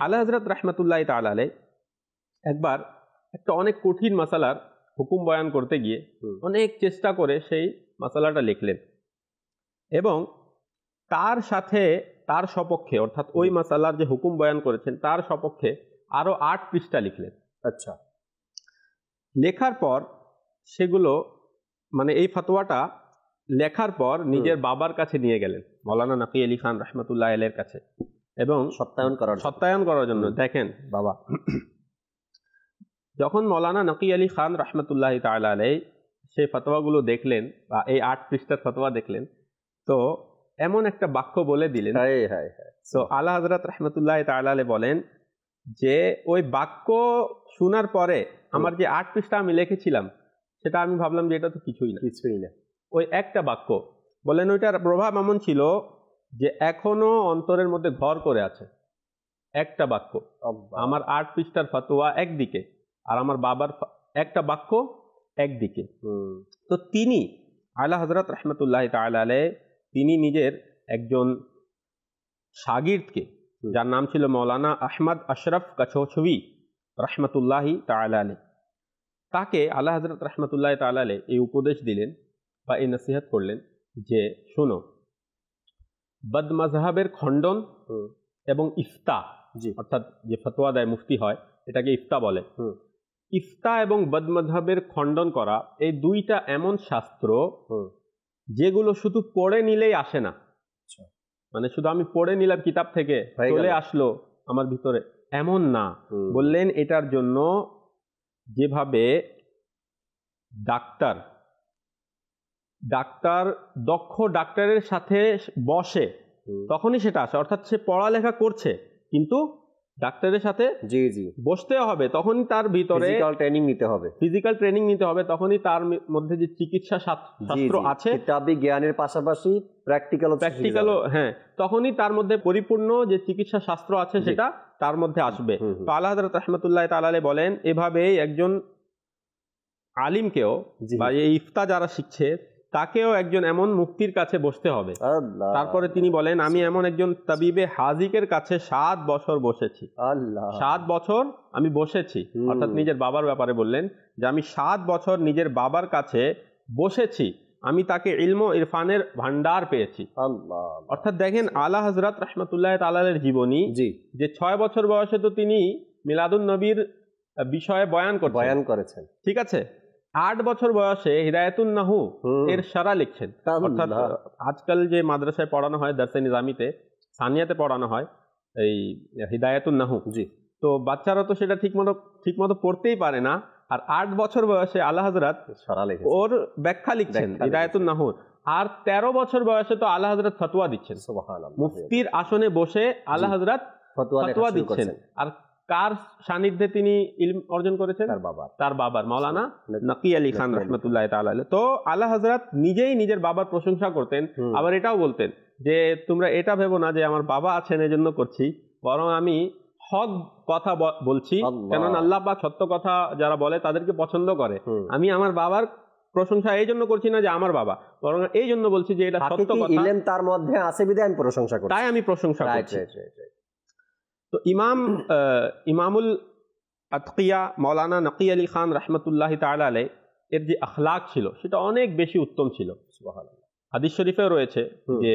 আলা হযরত রহমতুল্লাহ তাআলা আলাইহি একবার একটা অনেক কঠিন মাসালার হুকুম বয়ান করতে গিয়ে অনেক চেষ্টা করে সেই মাসালাটা লিখলেন, এবং তার সাথে তার সপক্ষে, অর্থাৎ ওই মাসালার যে হুকুম বয়ান করেছেন তার সপক্ষে আরো 8 পৃষ্ঠা লিখলেন। আচ্ছা, লেখার পর সেগুলো মানে এই ফতোয়াটা লেখার পর নিজের বাবার কাছে নিয়ে গেলেন, মৌলানা নকি আলী খান রহমতুল্লাহ আলাইহির কাছে, এবং সত্যায়ন করার জন্য। দেখেন বাবা, যখন মৌলানা নকি আলী খান রহমতুল্লাহ তাআলা আলাইহি সেই ফতোয়াগুলো দেখলেন বা এই 8 পৃষ্ঠার ফতোয়া দেখলেন, তো এমন একটা বাক্য বলে দিলেন। তো আলা হযরত রহমতুল্লাহ তাআলা আলাইহি বলেন যে ওই বাক্য শোনার পরে আমার যে 8 পৃষ্ঠা আমি লিখেছিলাম, সেটা আমি ভাবলাম যে এটা তো কিছুই না। ওই একটা বাক্য বলেন, ওইটার প্রভাব এমন ছিল যে এখনো অন্তরের মধ্যে ঘর করে আছে। একটা বাক্য, আমার 8 পৃষ্ঠার ফতোয়া একদিকে, আর আমার বাবার একটা বাক্য একদিকে। তো তিনি আলা হযরত রহমতুল্লাহ তাআলা আলাইহি তিনি নিজের একজন শাগির্দকে, যার নাম ছিল মৌলানা আহমদ আশরফ কাছৌছবি রহমতুল্লাহি তাআলা আলাইহি, তাকে আলা হযরত রহমতুল্লাহ তাআলা আলাইহি এই উপদেশ দিলেন বা এই নসিহত করলেন যে শোনো, বদমজহাবের খণ্ডন এবং ইফতা, অর্থাৎ যে ফতোয়া দেয় মুফতি হয়, এটাকে ইফতা বলে। ইফতা এবং বদমজহাবের খণ্ডন করা, এই দুইটা এমন শাস্ত্র যেগুলো শুধু পড়ে নিলেই আসে না, মানে শুধু আমি পড়ে নিলাম কিতাব থেকে চলে আসলো আমার ভিতরে, এমন না। বললেন এটার জন্য যেভাবে ডাক্তার দক্ষ ডাক্তারের সাথে বসে তখনই সেটা আসে, অর্থাৎ সে পড়ালেখা করছে কিন্তু ডাক্তারের সাথে বসতে হবে, তখনই তার ভিতরে ফিজিক্যাল ট্রেনিং নিতে হবে, তখনই তার মধ্যে যে চিকিৎসা শাস্ত্র আছে, কিতাবী জ্ঞানের পাশাপাশি প্র্যাকটিক্যালও, হ্যাঁ, তখনই তার মধ্যে পরিপূর্ণ যে চিকিৎসা শাস্ত্র আছে সেটা তার মধ্যে আসবে। তো আলা হযরত রাহমাতুল্লাহ তাআলা আলাইহি বলেন, এভাবেই একজন আলিমকেও বা এই ইফতা যারা শিখছে তাকেও একজন এমন মুফতির কাছে বসতে হবে। তারপরে তিনি বলেন, আমি এমন একজন তাবিবে হাজিকের কাছে 7 বছর বসেছি। 7 বছর আমি বসেছি, অর্থাৎ নিজের বাবার ব্যাপারে বললেন যে আমি 7 বছর নিজের বাবার কাছে বসেছি, আমি তাকে ইলম ও ইরফানের ভান্ডার পেয়েছি। অর্থাৎ দেখেন আলা হযরত রাহমাতুল্লাহ তাআলা আলাইহির জীবনী, যে 6 বছর বয়সে তো তিনি মিলাদুন নবীর বিষয়ে বয়ান করেছেন, ঠিক আছে, 8 বছর বয়সে হিদায়াতুন নাহু এর সারা লিখছেন। অর্থাৎ আজকাল যে মাদ্রাসায় পড়ানো হয় দারসে নিজামিতে, সানিয়াতে পড়ানো হয় এই হিদায়াতুন নাহু, তো বাচ্চারা তো সেটা ঠিকমতো পড়তেই পারে না, আর 8 বছর বয়সে আলা হযরত ওর ব্যাখ্যা লিখছেন হিদায়াতুন নাহুর, আর 13 বছর বয়সে তো আলা হযরত ফতোয়া দিচ্ছেন। সুবহানাল্লাহ। মুফতির আসনে বসে আলা হযরত ফতোয়া দিচ্ছেন। আর কার সান্নিধ্যে তিনি ইলম অর্জন করেছেন? তার বাবার মাওলানা নকি আলী খান রাহমাতুল্লাহি তাআলা আলাইহি। তো আলা হযরত নিজেই নিজের বাবার প্রশংসা করতেন, আবার এটাও বলতেন যে তোমরা এটা ভেবো না যে আমার বাবা আছেন এজন্য করছি, বরং আমি হক কথা বলছি, কেননা আল্লাহ পাক সত্য কথা যারা বলে তাদেরকে পছন্দ করে। আমি আমার বাবার প্রশংসা এই জন্য করছি না যে আমার বাবা, বরং এই জন্য বলছি যে এটা সত্য কথা, ইলম তার মধ্যে আছে বিধায় আমি প্রশংসা করছি, তাই আমি প্রশংসা করছি। তো ইমামুল আতকিয়া মাওলানা নকি আলী খান রাহমাতুল্লাহি তাআলা আলাইহি এর যে আখলাক ছিল সেটা অনেক বেশি উত্তম ছিল। সুবহানাল্লাহ। হাদিস শরীফেও রয়েছে যে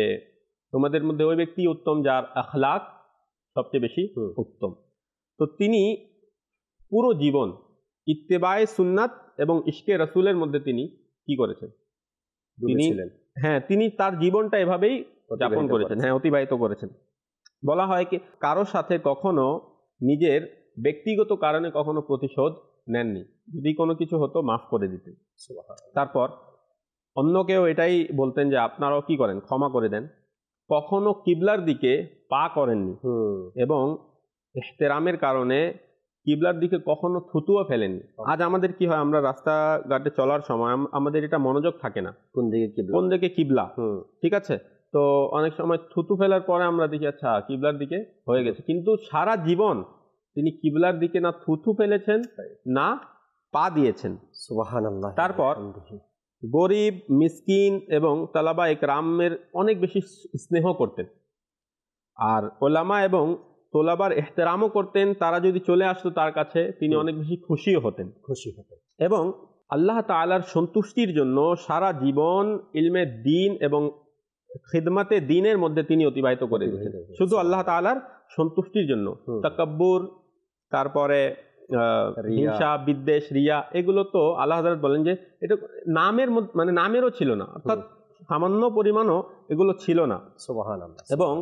তোমাদের মধ্যে ওই ব্যক্তি উত্তম যার আখলাক সবচেয়ে বেশি উত্তম। তো তিনি পুরো জীবন ইত্তেবায়ে সুন্নাত এবং ইশকে রাসূলের মধ্যে তিনি কি করেছেন? তিনি তার জীবনটা এভাবেই যাপন করেছেন, অতিবাহিত করেছেন। বলা হয় কি কারোর সাথে কখনো নিজের ব্যক্তিগত কারণে কখনো প্রতিশোধ নেননি, যদি কোনো কিছু হতো মাফ করে দিতেন। তারপর অন্যকেও এটাই বলতেন যে আপনারাও কি করেন, ক্ষমা করে দেন। কখনো কিবলার দিকে পা করেননি এবং ইহতেরামের কারণে কিবলার দিকে কখনো থুতুও ফেলেননি। আজ আমাদের কি হয়, আমরা রাস্তাঘাটে চলার সময় আমাদের এটা মনোযোগ থাকে না কোন দিকে কিবলা, ঠিক আছে? তো অনেক সময় থুতু ফেলার পরে আমরা দেখি আচ্ছা কিবলার দিকে হয়ে গেছে, কিন্তু সারা জীবন তিনি কিবলার দিকে না থুতু ফেলেছেন না পা দিয়েছেন। সুবহানাল্লাহ। তারপর গরিব, মিসকিন এবং তালাবা ইকরামের অনেক বেশি স্নেহ করতেন, আর ওলামা এবং তোলাবার ইহতেরামও করতেন। তারা যদি চলে আসতো তার কাছে তিনি অনেক বেশি খুশি হতেন এবং আল্লাহ তাআলার সন্তুষ্টির জন্য সারা জীবন ইলমে দ্বীন এবং খিদমতে দ্বীনের মধ্যে তিনি অতিবাহিত করে দিয়েছেন, শুধু আল্লাহ তাআলার সন্তুষ্টির জন্য। তাকাব্বুর, তারপরে হিংসা, বিদ্বেষ, রিয়া, এগুলো তো আল্লাহ হযরত বলেন যে এটা নামের মানে নামেরও ছিল না, অর্থাৎ সামান্য পরিমাণও এগুলো ছিল না। সুবহানাল্লাহ। এবং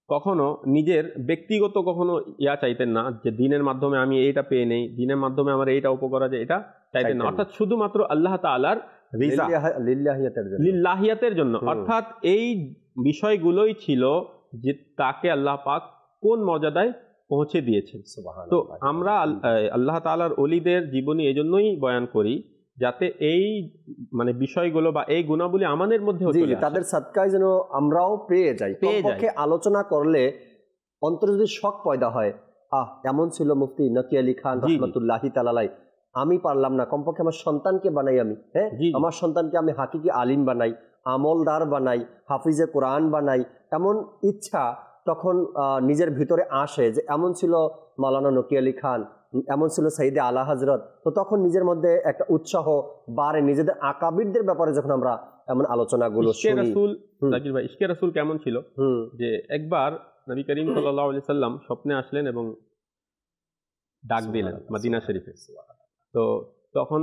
কখনো নিজের ব্যক্তিগত কখনো চাইতেন না যে দ্বীনের মাধ্যমে আমি এইটা পেয়ে নেই, দ্বীনের মাধ্যমে আমার এইটা উপকার আছে, এটা চাইতেন না। অর্থাৎ শুধুমাত্র আল্লাহ তাআলার রিজা, লিল্লাহিয়াতের জন্য, অর্থাৎ এই বিষয়গুলোই ছিল যে তাকে আল্লাহ পাক কোন মর্যাদায় পৌঁছে দিয়েছেন। তো আমরা আল্লাহ তাআলার ওলিদের জীবনী এজন্যই বয়ান করি যাতে এই মানে বিষয়গুলো বা এই গুণাবলী আমাদের মধ্যে তাদের সাদকায় যেন আমরাও পেয়ে যাই। আলোচনা করলে অন্তরে যদি শখ পয়দা হয়, এমন ছিল মুফতি নকি আলী খান রাহমাতুল্লাহি তাআলা আলাইহি, আমি পারলাম না, কমপক্ষে আমার সন্তানকে বানাই আমি, আমার সন্তানকে আমি হাকিকি আলিম বানাই, আমলদার বানাই, হাফিজে কোরআন বানাই, এমন ইচ্ছা তখন নিজের ভিতরে আসে যে এমন ছিল মাওলানা নকি আলী খান, এমন ছিল সাইয়েদে আলা হযরত। তো তখন নিজের মধ্যে একটা উৎসাহ বাড়ে নিজেদের আকাবিরদের ব্যাপারে যখন আমরা এমন আলোচনাগুলো শুনি। জাকির ভাই, ইশকে রাসূল কেমন ছিল যে একবার নবী করিম সাল্লাল্লাহু আলাইহি সাল্লাম স্বপ্নে আসলেন এবং ডাক দিলেন মদিনা শরীফে। তো তখন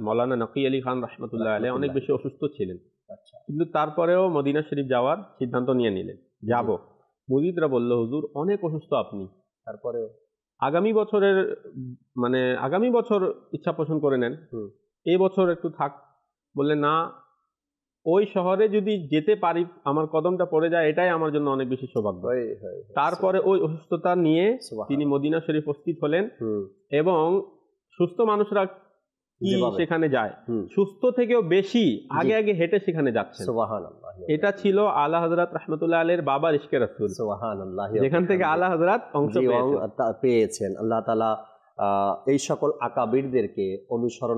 মাওলানা নকি আলী খান রাহমাতুল্লাহি আলাইহি অনেক বেশি অসুস্থ ছিলেন, কিন্তু তারপরেও মদিনা শরীফ যাওয়ার সিদ্ধান্ত নিয়ে নিলেন, যাব। মুরিদরা বলল হুজুর অনেক অসুস্থ আপনি, তারপরেও আগামী বছর ইচ্ছা পোষণ করে নেন, এই বছর একটু থাক। বললেন না, ওই শহরে যদি যেতে পারি আমার কদমটা পড়ে যায় এটাই আমার জন্য অনেক বেশি সৌভাগ্য। তারপরে ওই অসুস্থতা নিয়ে তিনি মদিনা শরীফ উপস্থিত হলেন এবং সুস্থ মানুষরা কি সেখানে যায়, সুস্থ থেকেও বেশি আগে আগে হেঁটে সেখানে যাচ্ছে। সুবহানাল্লাহ। এটা ছিল আলা হযরত রাহমাতুল্লাহ আলাইহির বাবার ইশকে রাসূল। সুবহানাল্লাহ। যেখান থেকে আলা হযরত অংশ পেয়েছেন। আল্লাহ তাআলা এই সকল আকাবিরদেরকে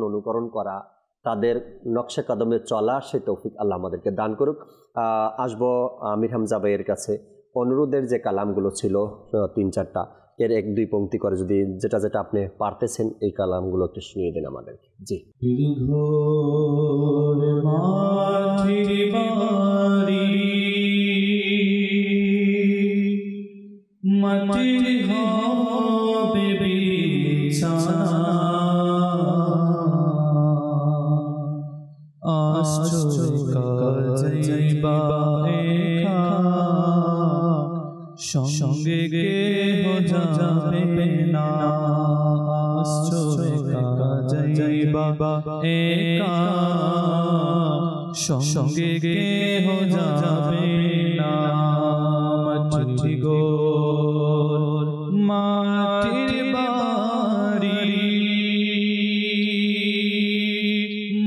অনুকরণ করা, তাদের নকশা কদমে চলা, সে তৌফিক আল্লাহ আমাদেরকে দান করুক। আসবো আমির হামজা ভাইয়ের কাছে। অনুরোধের যে কালামগুলো ছিল 3-4টা, এর 1-2 পংক্তি করে যদি যেটা আপনি পারতেছেন এই কালামগুলো একটু শুনিয়ে দেন আমাদেরকে। জি। সঙ্গে কে হো যাবে না, যাইবা একা সঙ্গে কেহ যাবে না মাটি গো মাটির বাড়ি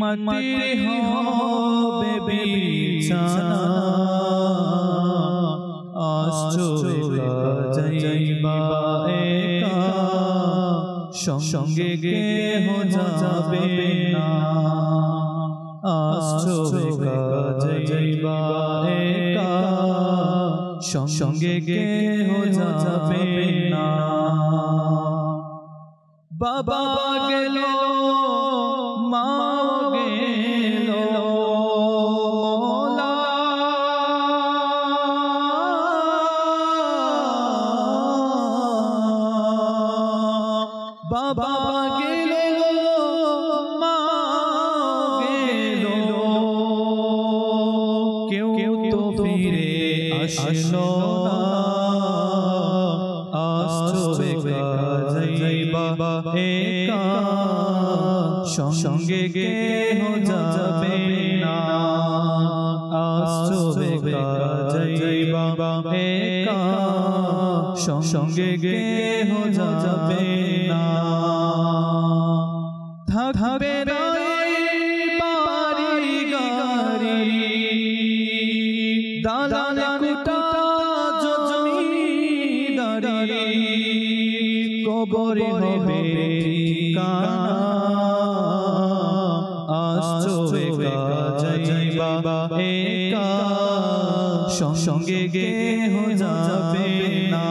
মাটির হবে বিছানা আসছো যাইবা একা সঙ্গে কেহ যাবে না আসছো যাইবা একা সঙ্গে কেহ যাবে না বাবা গেল মা গেল বাবা গেল মা গেল কেউ তো ফিরে আসলো না আসছো যাইবা একা সঙ্গে কেহ যাবে না আসছো যাইবা একা সঙ্গে কেহ যাবে না থাকবে না বাড়ি গাড়ি দালান কোঠা জমিদারি কবরে হবে ঠিকানা আসছো যাইবা একা সঙ্গে কেহ যাবে না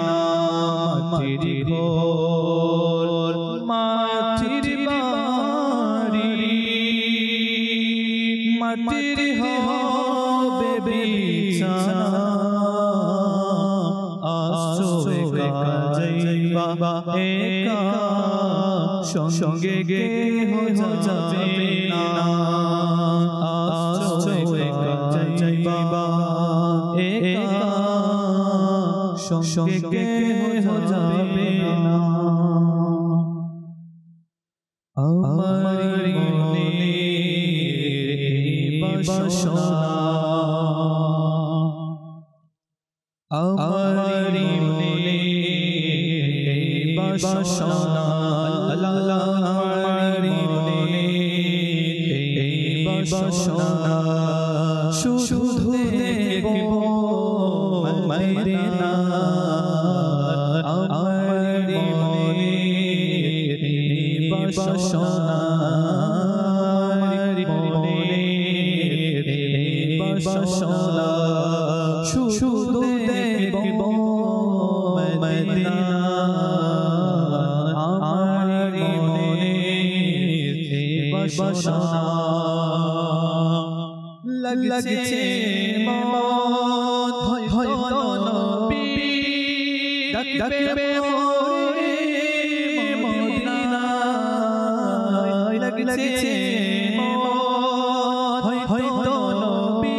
মাটির ঘর মাটির বাড়ি মাটির হবে বিছানা আসছো যাইবা একা সঙ্গে কেহ যাবে না আসছো যাইবা একা সঙ্গে কেহ যাবে না আমার মনে বাসনা আমার মনে বাসনা আল্লাহ আমার মনে বাসনা শুধু দেখব মদিনা আমার মনে বাসনা আমার মনে বাসনা শুধু দেখব মদিনা আমার মনে বাসনা লাগছে মত হয়তো নবী ডাকবে মোরে মদিনা লাগছে মত হয়তো নবী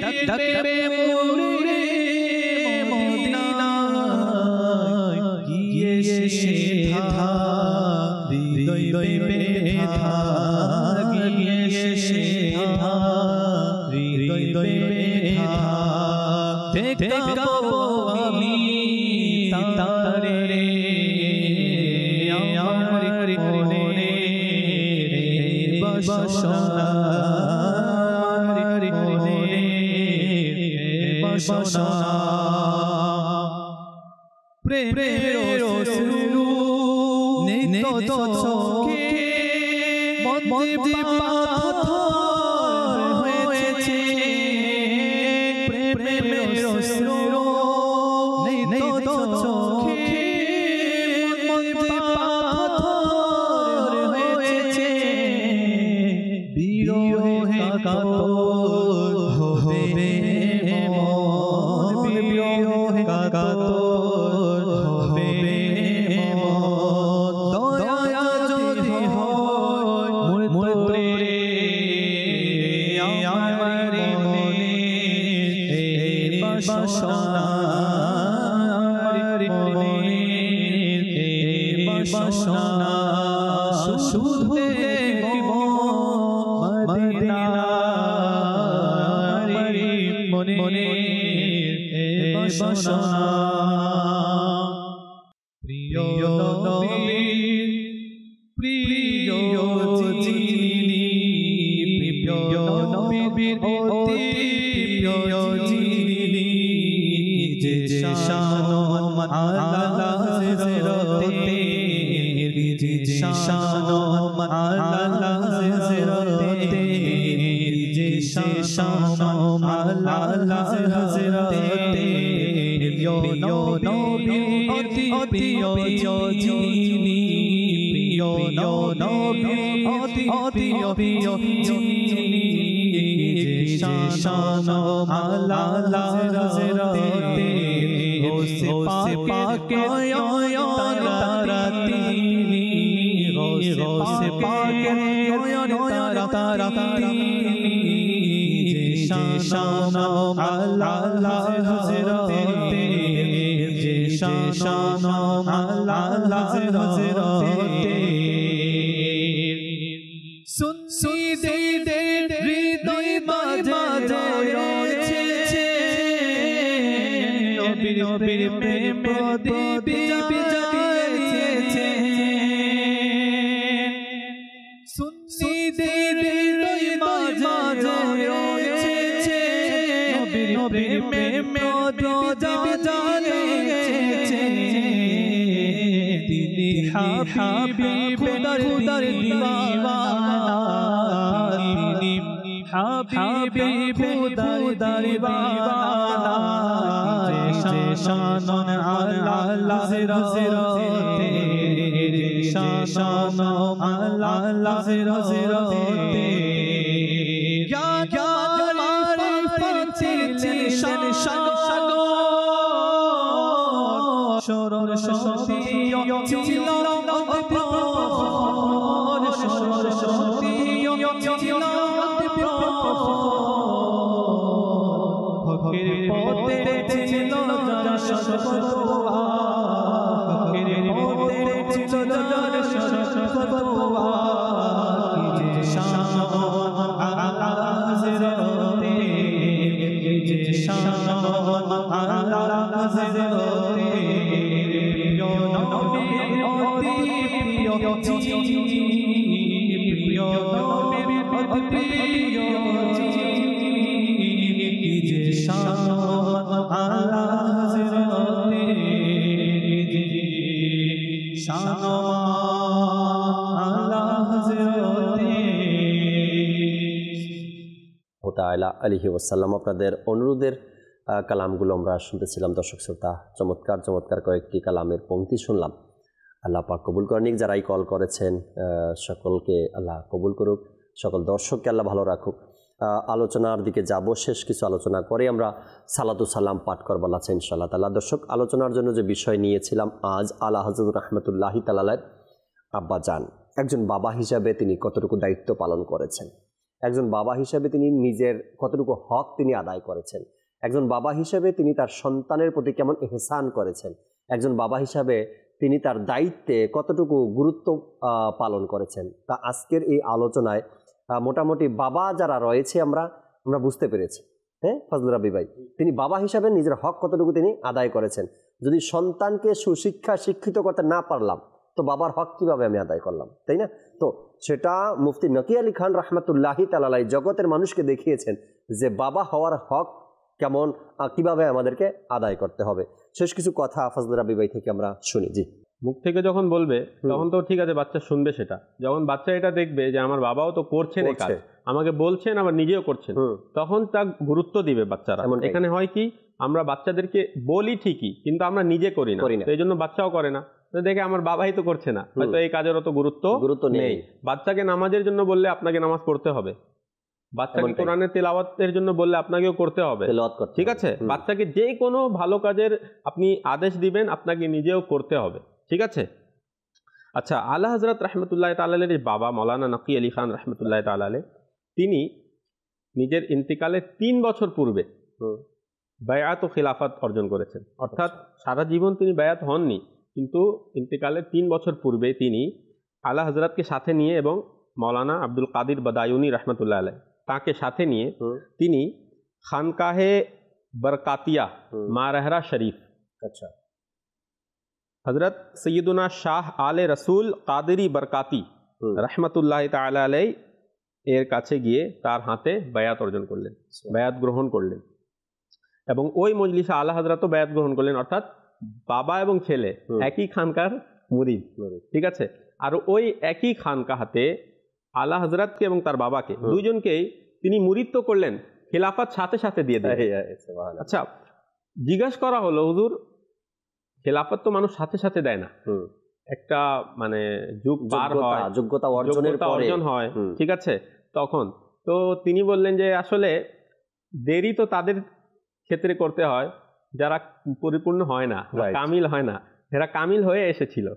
ডাকবে মোরে মদিনা গিয়ে সে থা হৃদয় ব্যথা গিয়ে সে থা হৃদয় ব্যথা দেখাবো আমি তারে আমার মনে বাসনা আমার মনে বাসনা প্রেমের শুরু নিত চোখে মধ্যে পাথর হয়েছে প্রেমের শুরু নিত চোখে মধ্যে পাথর হয়েছে বিরহে কাতর হবে মন বিরহে কাতর হবে মন দয়া যদি হয় মোরে আমার মনে বাসনা আমার মনে বাসনা শুধু দেখব মদিনার মনে বাসনা প্রিয় নবীর প্রিয় জিনি প্রিয় নবীর অতি প্রিয় জিনি যে শান আলা হযরতে যে শান আলা হযরতে যে শান আলা হযরতে প্রিয় নবীর অতি প্রিয় জিনি প্রিয় নবীর অতি প্রিয় জিনি যে শান আলা হযরতে ওসে পাকে তারা তিনি ওসে পাকে তারা তিনি যে শান আলা হযরতে যে শান আলা হযরতে সুন্নি দে হৃদয় মাঝে রয়েছে নবীর প্রেম প্রদীপ জ্বালিয়েছে সুন্নি দে হৃদয় মাঝে রয়েছে নবীর প্রেম প্রদীপ জ্বালিয়েছে তিনি হাবিব খুদার দিওয়ানা তিনি হাবিব খুদার দিওয়ানা যে শান আলা হযরতে যে শান আলা হযরতে জ্ঞান মারিফত ছিলেন শান শরণ শক্তি ছিল অন্তঃপ্রাণ শরণ শক্তি ছিল ফকির পথে ছিল যার সততোয়া ফকির পথে ছিল যার সততোয়া যে শান আলা হযরতে যে শান আলা হযরতে প্রিয় নবীর অতি প্রিয় জিনি প্রিয় নবীর অতি প্রিয় জিনি যে শান আলা হযরতে শান আলা হযরতে তাআলা আলাইহি ওয়াসাল্লাম। আপনাদের অনুরোধের কালামগুলো আমরা শুনতেছিলাম দর্শক শ্রোতা, চমৎকার চমৎকার কয়েকটি কালামের পংক্তি শুনলাম। আল্লাহ পাক কবুল করেন। যারাই কল করেছেন সকলকে আল্লাহ কবুল করুক, সকল দর্শককে আল্লাহ ভালো রাখুক। আলোচনার দিকে যাব, শেষ কিছু আলোচনা করে আমরা সালাতু সালাম পাঠ করবো আল্লাহ ইনশাআল্লাহ তাআলা। দর্শক, আলোচনার জন্য যে বিষয় নিয়েছিলাম আজ, আলা হযরত রাহমাতুল্লাহি তাআলা আব্বাজান একজন বাবা হিসাবে তিনি কতটুকু দায়িত্ব পালন করেছেন, একজন বাবা হিসাবে তিনি নিজের কতটুকু হক তিনি আদায় করেছেন, একজন বাবা হিসাবে তিনি তার সন্তানের প্রতি কেমন ইহসান করেছেন, একজন বাবা হিসাবে তিনি তার দায়িত্বে কতটুকু গুরুত্ব পালন করেছেন, তা আজকের এই আলোচনায় মোটামুটি বাবা যারা রয়েছে আমরা বুঝতে পেরেছি। হ্যাঁ ফজলুর রাব্বি ভাই, তিনি বাবা হিসাবে নিজের হক কতটুকু তিনি আদায় করেছেন। যদি সন্তানকে শিক্ষিত করতে না পারলাম তো বাবার হক কিভাবে আমি আদায় করলাম, তাই না? তো সেটা মুফতি নকি আলী খান রাহমাতুল্লাহি তাআলা আলাইহি জগতের মানুষকে দেখিয়েছেন যে বাবা হওয়ার হক কেমন, কিভাবে আমাদেরকে আদায় করতে হবে। শেষ কিছু কথা ফজলুর রাব্বি ভাই থেকে আমরা শুনি। জি, মুখ থেকে যখন বলবে তখন তো ঠিক আছে, বাচ্চা শুনবে সেটা। যখন বাচ্চা এটা দেখবে যে আমার বাবাও তো করছেন এই কাজ, আমাকে বলছেন আবার নিজেও করছেন, তখন তা গুরুত্ব দিবে বাচ্চারা। এখানে হয় কি, আমরা বাচ্চাদেরকে বলি ঠিকই কিন্তু আমরা নিজে করি না, এই জন্য বাচ্চাও করে না। দেখে আমার বাবাই তো করছে না, হয়তো এই কাজের অত গুরুত্ব নেই। বাচ্চাকে নামাজের জন্য বললে আপনাকে নামাজ পড়তে হবে, বাচ্চাকে কোরআনের তেলাওয়াতের জন্য বললে আপনাকেও করতে হবে, ঠিক আছে? বাচ্চাকে যে কোনো ভালো কাজের আপনি আদেশ দিবেন আপনাকে নিজেও করতে হবে, ঠিক আছে? আচ্ছা, আলা হযরত রাহমাতুল্লাহ তাআলা আলাইহির বাবা মাওলানা নকি আলী খান রাহমাতুল্লাহ তাআলা আলাইহি তিনি নিজের ইন্তিকালের 3 বছর পূর্বে বায়াত ও খিলাফত অর্জন করেছেন। অর্থাৎ সারা জীবন তিনি বায়াত হননি, কিন্তু ইন্তিকালের 3 বছর পূর্বে তিনি আলা হজরতকে সাথে নিয়ে এবং মৌলানা আব্দুল কাদির বাদায়ুনি রহমতুল্লাহ আলাইহ তাকে সাথে নিয়ে তিনি খানকাহে বরকাতিয়া মারহরা শরীফ, আচ্ছা, হজরত সৈয়দুনা শাহ আলে রসুল কাদেরি বরকাতি রহমতুল্লাহ তাআলা আলাইহ এর কাছে গিয়ে তার হাতে বায়াত অর্জন করলেন, বায়াত গ্রহণ করলেন। এবং ওই মজলিসে আলা হযরতও বায়াত গ্রহণ করলেন, অর্থাৎ বাবা এবং ছেলে একই খানকার মুরিদ, ঠিক আছে। আর ওই একই খানকাহাতে আলা হযরতকে এবং তার বাবাকে দুইজনকেই তিনি মুরিদ তো করলেন, খিলাফত সাথে সাথে দিয়ে দিলেন। আচ্ছা, জিজ্ঞাসা করা হলো, হুজুর খিলাফত তো মানুষ সাথে সাথে দেয় না, একটা মানে যুগ পার হয়, যোগ্যতা অর্জন হয়, ঠিক আছে। তখন তো তিনি বললেন যে আসলে দেরি তো তাদের ক্ষেত্রে করতে হয় যারা পরিপূর্ণ হয় না, কামিল হয় না, এরা কামিল হয়ে এসেছিল,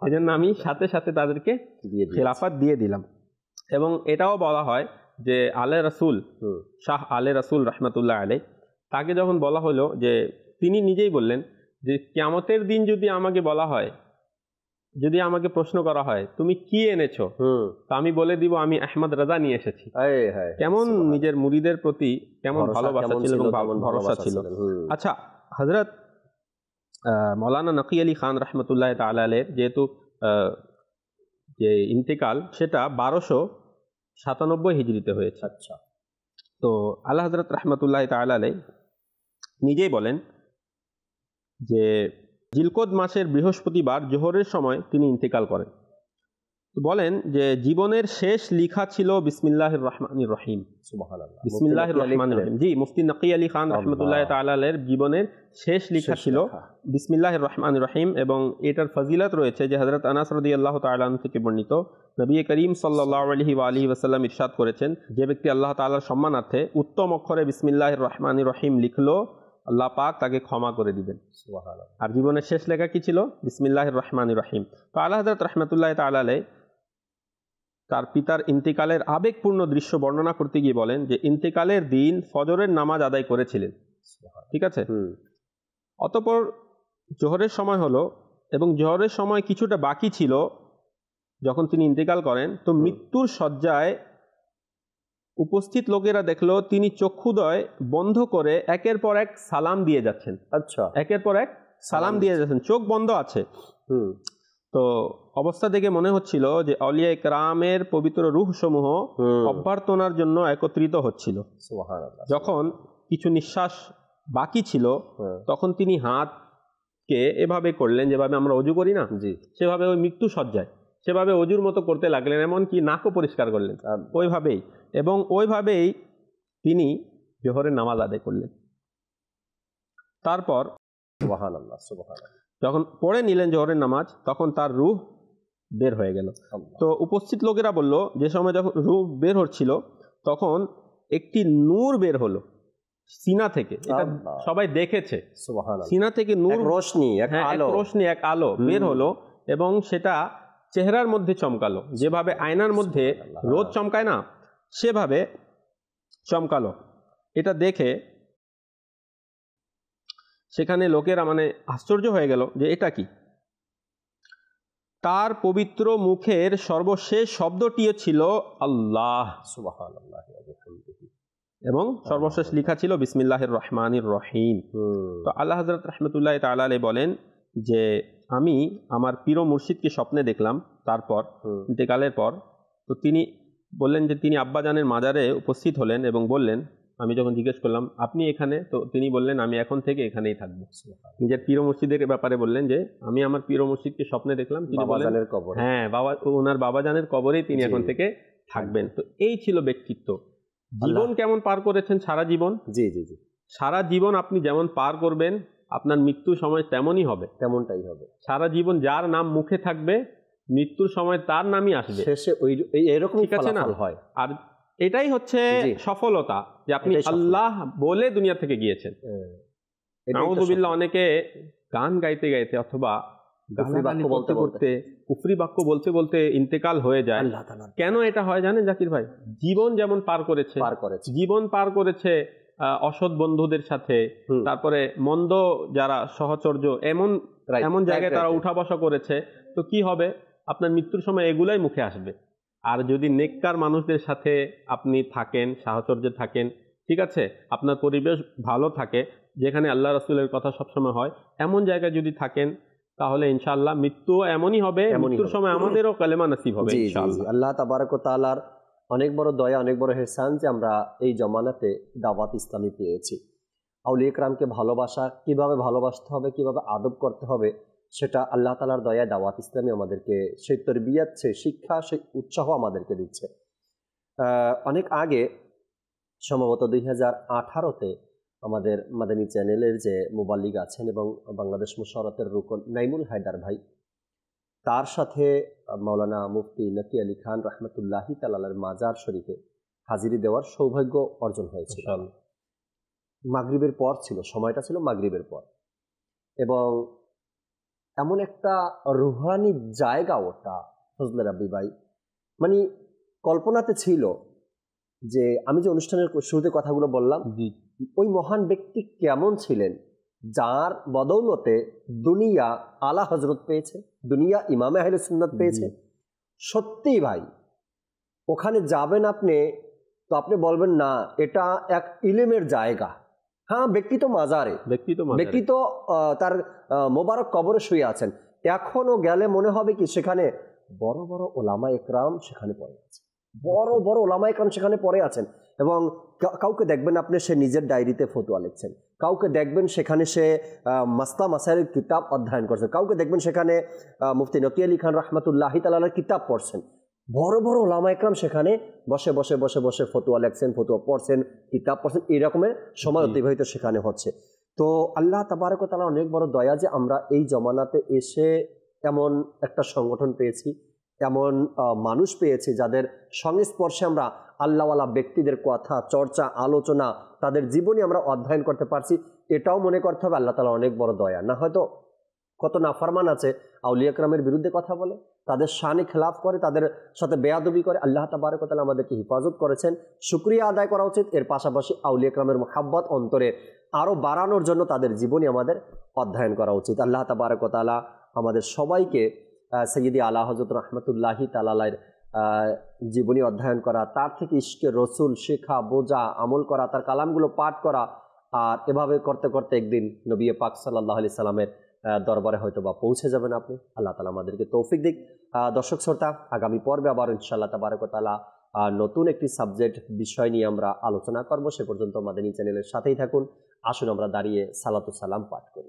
এই জন্য আমি সাথে সাথে তাদেরকে খিলাফত দিয়ে দিলাম। এবং এটাও বলা হয় যে আলে রসুল শাহ আলে রসুল রহমতুল্লাহ আলাইহ তাকে যখন বলা হলো, যে তিনি নিজেই বললেন যে কিয়ামতের দিন যদি আমাকে বলা হয়, যদি আমাকে প্রশ্ন করা হয় তুমি কি এনেছো, তো আমি বলে দিব আমি আহমদ রাজা নিয়ে এসেছি। কেমন নিজের মুরিদের প্রতি কেমন ভালোবাসা ছিল এবং ভরসা ছিল। আচ্ছা, হযরত মৌলানা নকি আলী খান রহমতুল্লাহ তাআলা আলাইহ যেহেতু যে ইন্তেকাল সেটা 1297 হিজরিতে হয়েছে। আচ্ছা, তো আলা হযরত রহমতুল্লাহ তাআলা আলাইহ নিজেই বলেন যে জিলকদ মাসের বৃহস্পতিবার জোহরের সময় তিনি ইন্তেকাল করেন। তো বলেন যে জীবনের শেষ লেখা ছিল বিসমিল্লাহির রহমানির রহিম। সুবহানাল্লাহ, বিসমিল্লাহির রহমানির রহিম। জি, মুফতি নকি আলী খান রহমতুল্লাহ তাআলা আলাইহির জীবনের শেষ লেখা ছিল বিসমিল্লাহির রহমানির রহিম। এবং এটার ফজিলত রয়েছে যে হযরত আনাস রাদিয়াল্লাহু তাআলা আনহু থেকে বর্ণিত, নবী করিম সাল্লাল্লাহু আলাইহি ওয়া আলিহি ওয়াসাল্লাম ইরশাদ করেছেন, যে ব্যক্তি আল্লাহ তাআলার সম্মানার্থে উত্তম অক্ষরে বিসমিল্লাহির রহমানির রহিম লিখলো, আল্লাহ পাক তাকে ক্ষমা করে দিবেন। সুবহানাল্লাহ। আর জীবনের শেষ লেখা কি ছিল? বিসমিল্লাহির রহমানির রহিম। তো আলা হযরত রাহমাতুল্লাহ তাআলা আলাইহি তার পিতার ইন্তেকালের আবেগপূর্ণ দৃশ্য বর্ণনা করতে গিয়ে বলেন যে ইন্তেকালের দিন ফজরের নামাজ আদায় করেছিলেন, ঠিক আছে। অতঃপর জোহরের সময় হলো এবং জোহরের সময় কিছুটা বাকি ছিল যখন তিনি ইন্তেকাল করেন। তো মৃত্যুর শয্যায় উপস্থিত লোকেরা দেখলো তিনি চক্ষুদয় বন্ধ করে একের পর এক সালাম দিয়ে যাচ্ছেন। আচ্ছা, একের পর এক সালাম দিয়ে যাচ্ছেন, চোখ বন্ধ আছে। তো অবস্থা দেখে মনে হচ্ছিল যে আউলিয়া ইকরামের পবিত্র রূহ সমূহ অভ্যর্থনার জন্য একত্রিত হচ্ছিল। যখন কিছু নিঃশ্বাস বাকি ছিল তখন তিনি হাতকে এভাবে করলেন যেভাবে আমরা অজু করি না, সেভাবে ওই মৃত্যু সজ্জায় সেভাবে অজুর মতো করতে লাগলেন, এমনকি নাকও পরিষ্কার করলেন ওইভাবেই। এবং ওইভাবেই তিনি জোহরের নামাজ আদায় করলেন। তারপর সুবহানাল্লাহ সুবহানাল্লাহ যখন পড়ে নিলেন জোহরের নামাজ, তখন তার রূহ বের হয়ে গেল। তো উপস্থিত লোকেরা বলল, যে সময় যখন রূহ বের হচ্ছিল তখন একটি নূর বের হলো সিনা থেকে। এটা সবাই দেখেছে, সিনা থেকে নূর, রোশনি, এক আলো বের হলো এবং সেটা চেহারার মধ্যে চমকালো, যেভাবে আয়নার মধ্যে রোদ চমকায় না সেভাবে চমকালো। এটা দেখে সেখানে লোকেরা মানে আশ্চর্য হয়ে গেল যে এটা কি। তার পবিত্র মুখের সর্বশেষ শব্দটিও ছিল আল্লাহ, সুবহানাল্লাহ, এবং সর্বশেষ লেখা ছিল বিসমিল্লাহির রহমানির রহিম। তো আল্লাহ হযরত রাহমাতুল্লাহ তাআলা আলাইহি বলেন যে আমি আমার পীর ও মুর্শিদকে স্বপ্নে দেখলাম তারপর ইন্তেকালের পর। তো তিনি বললেন যে তিনি আব্বাজানের মাজারে উপস্থিত হলেন এবং বললেন, আমি যখন জিজ্ঞেস করলাম আপনি এখানে, তো তিনি বললেন আমি এখন থেকে এখানেই থাকবো। নিজের পীর ও মুর্শিদের ব্যাপারে বললেন যে আমি আমার পীর ও মুর্শিদকে স্বপ্নে দেখলাম, তিনি বলেন হ্যাঁ বাবা, ওনার বাবাজানের কবরেই তিনি এখন থেকে থাকবেন। তো এই ছিল ব্যক্তিত্ব। জীবন কেমন পার করেছেন সারা জীবন? জি জি জি, সারা জীবন আপনি যেমন পার করবেন আপনার মৃত্যুর সময় তেমনই হবে, তেমনটাই হবে। সারা জীবন যার নাম মুখে থাকবে মৃত্যুর সময় তার নামই আসবে শেষে, ওই এরকম, ঠিক আছে না? হয়। আর এটাই হচ্ছে সফলতা, যে আপনি আল্লাহ বলে দুনিয়া থেকে গিয়েছেন। নাউযুবিল্লাহ, অনেকে গান গাইতে গাইতে অথবা গালাগালি বলতে বলতে, কুফরি বাক্য বলতে বলতে ইন্তেকাল হয়ে যায়। কেন এটা হয় জানেন জাকির ভাই? জীবন যেমন পার করেছে, জীবন পার করেছে অসৎ বন্ধুদের সাথে, তারপরে মন্দ যারা সহচর্য, এমন জায়গায় তারা উঠা বসা করেছে। তো কি হবে? আপনার মৃত্যুর সময় এগুলাই মুখে আসবে। আর যদি নেককার মানুষদের সাথে আপনি থাকেন, সাহচর্যে থাকেন, ঠিক আছে, আপনার পরিবেশ ভালো থাকে, যেখানে আল্লাহ রাসূলের কথা সবসময় হয়, এমন জায়গায় যদি থাকেন, তাহলে ইনশাআল্লাহ মৃত্যু এমনই হবে, মৃত্যুর সময় আমাদেরও কালেমা নসিব হবে ইনশাআল্লাহ। আল্লাহ তাবারক ওয়া তাআলার অনেক বড় দয়া, অনেক বড় ইহসান যে আমরা এই জমানাতে দাওয়াত ইসলামী পেয়েছি। আউলিয়া ইকরামকে ভালোবাসা, কিভাবে ভালোবাসতে হবে, কিভাবে আদব করতে হবে, সেটা আল্লাহ তাআলার দয়া। দাওয়াত ইসলামী আমাদেরকে সেই তরবিয়ত, সেই শিক্ষা, সেই উৎসাহ আমাদেরকে দিচ্ছে। অনেক আগে সম্ভবত 2018-তে আমাদের মাদানী চ্যানেলের যে মুবাল্লিগ আছেন এবং বাংলাদেশ মুশাওয়ারাতের রুকন নাইমুল হায়দার ভাই, তার সাথে মাওলানা মুফতি নকি আলী খান রহমতুল্লাহি তাআলার মাজার শরীফে হাজিরি দেওয়ার সৌভাগ্য অর্জন হয়েছিল। মাগরিবের পর ছিল, সময়টা ছিল মাগরিবের পর, এবং এমন একটা রুহানি জায়গা ওটা ফজলে রাব্বি ভাই, মানে কল্পনাতে ছিল যে আমি যে অনুষ্ঠানের শুরুতে কথাগুলো বললাম, ওই মহান ব্যক্তি কেমন ছিলেন যার বদৌলতে দুনিয়া আলা হজরত পেয়েছে, দুনিয়া ইমামে আহলে সুন্নাত পেয়েছে। সত্যিই ভাই, ওখানে যাবেন আপনি, তো আপনি বলবেন না এটা এক ইলমের জায়গা। হ্যাঁ, ব্যক্তি তো মাজারে, ব্যক্তি তো তার মোবারক কবরে শুয়ে আছেন, এখনো গেলে মনে হবে কি সেখানে বড় বড় ওলামা একরাম সেখানে পড়ে আছে, বড় বড় ওলামা একরাম সেখানে পড়ে আছেন। এবং কাউকে দেখবেন আপনি সে নিজের ডায়েরিতে ফতোয়া লিখছেন, কাউকে দেখবেন সেখানে সে মাসলা মাসাইলের কিতাব অধ্যয়ন করছেন, কাউকে দেখবেন সেখানে মুফতি নকি আলী খান রহমতুল্লাহি তাআলার কিতাব পড়ছেন। বড় বড় ওলামা একরাম সেখানে বসে বসে বসে বসে ফতোয়া লেখছেন, ফতোয়া পড়ছেন, কিতাব পড়ছেন, এই রকমের সময় অতিবাহিত সেখানে হচ্ছে। তো আল্লাহ তাবারক ওয়া তাআলা অনেক বড় দয়া যে আমরা এই জমানাতে এসে এমন একটা সংগঠন পেয়েছি, এমন মানুষ পেয়েছি যাদের সংস্পর্শে আমরা আল্লাহওয়ালা ব্যক্তিদের কথা, চর্চা, আলোচনা, তাদের জীবনী আমরা অধ্যয়ন করতে পারছি। এটাও মনে করতে হবে আল্লাহ তাআলা অনেক বড় দয়া। না হয়তো কত নাফরমান আছে আউলিয়া কেরামের বিরুদ্ধে কথা বলে, তাদের শানে খেলাফ করে, তাদের সাথে বেয়াদবি করে। আল্লাহ তাবারক ওয়া তাআলা আমাদেরকে হিফাজত করেছেন, শুকরিয়া আদায় করা উচিত। এর পাশাপাশি আউলিয়া কেরামের মুহাব্বত অন্তরে আরও বাড়ানোর জন্য তাদের জীবনী আমাদের অধ্যয়ন করা উচিত। আল্লাহ তাবারক ওয়া তাআলা আমাদের সবাইকে সৈয়দি আলা হযরত রহমতুল্লাহি তাআলার জীবনী অধ্যয়ন করা, তার থেকে ইশকে রসুল শেখা, বোঝা, আমল করা, তার কালামগুলো পাঠ করা, আর এভাবে করতে করতে একদিন নবী পাক সাল্লাল্লাহু আলাইহি সাল্লামের দরবারে হয়তো বা পৌঁছে যাবেন আপনি। আল্লাহ তাআলা আমাদেরকে তৌফিক দিক। দর্শক শ্রোতা, আগামী পর্বে আবার ইনশাআল্লাহ তাবারক ওয়া তাআলা নতুন একটি সাবজেক্ট বিষয় নিয়ে আমরা আলোচনা করব। সে পর্যন্ত মাদানী চ্যানেলের সাথেই থাকুন। আসুন আমরা দাঁড়িয়ে সালাতু সালাম পাঠ করি।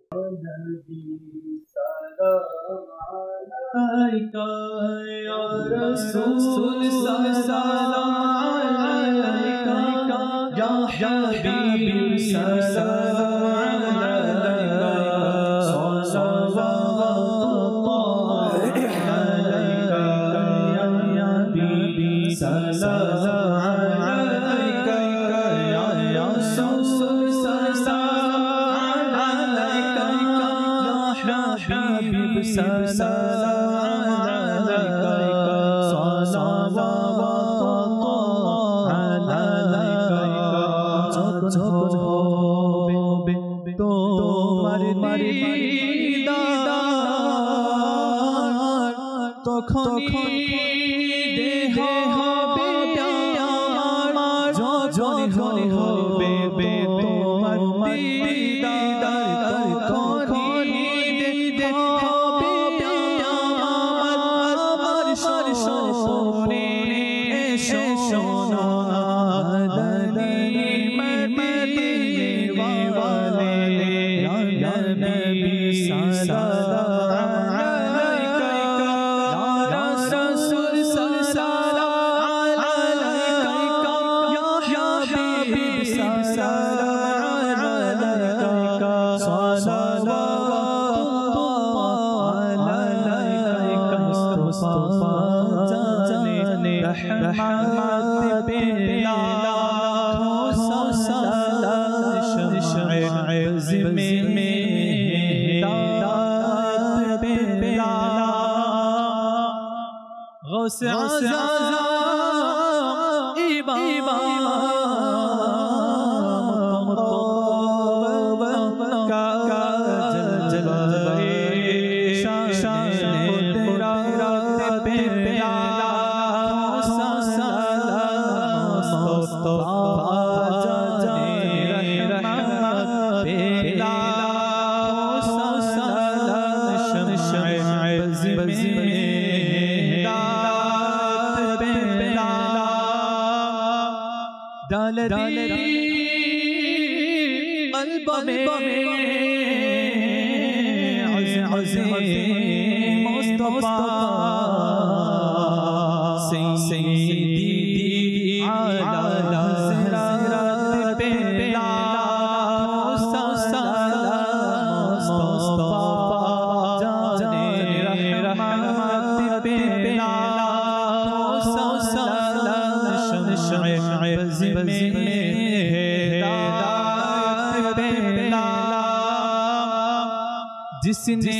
जिसने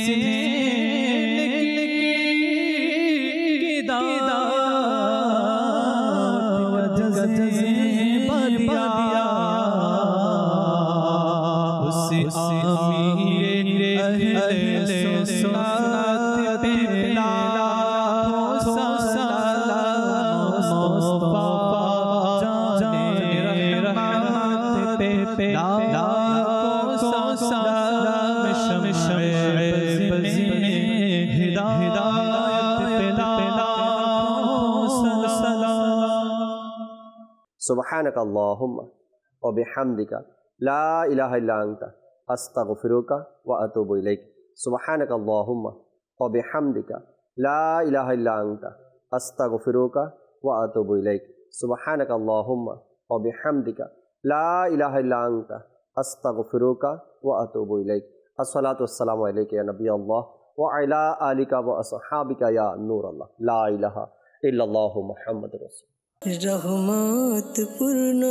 सुब्हानक अल्लाहुम्मा व बिहम्दिका ला इलाहा इल्ला अंता अस्तगफिरुका व अतूबु इलैक। सुब्हानक अल्लाहुम्मा व बिहम्दिका ला इलाहा इल्ला अंता अस्तगफिरुका व अतूबु इलैक। सुब्हानक अल्लाहुम्मा व बिहम्दिका ला इलाहा इल्ला अंता अस्तगफिरुका व अतूबु इलैक। अस्सलातु वस्सलामु अलैका या नबी अल्लाह व अला आलिका व अस्हाबिका या नूर अल्लाह। ला इलाहा इल्लल्लाहु मुहम्मदुर रसूल। রহমত পূর্ণ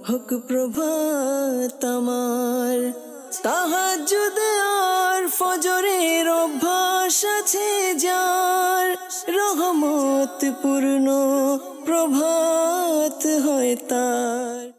হোক প্রভাত আমার, তাহাজ্জুদ আর ফজরের অভ্যাস আছে যার, রহমত পূর্ণ প্রভাত হয় তার।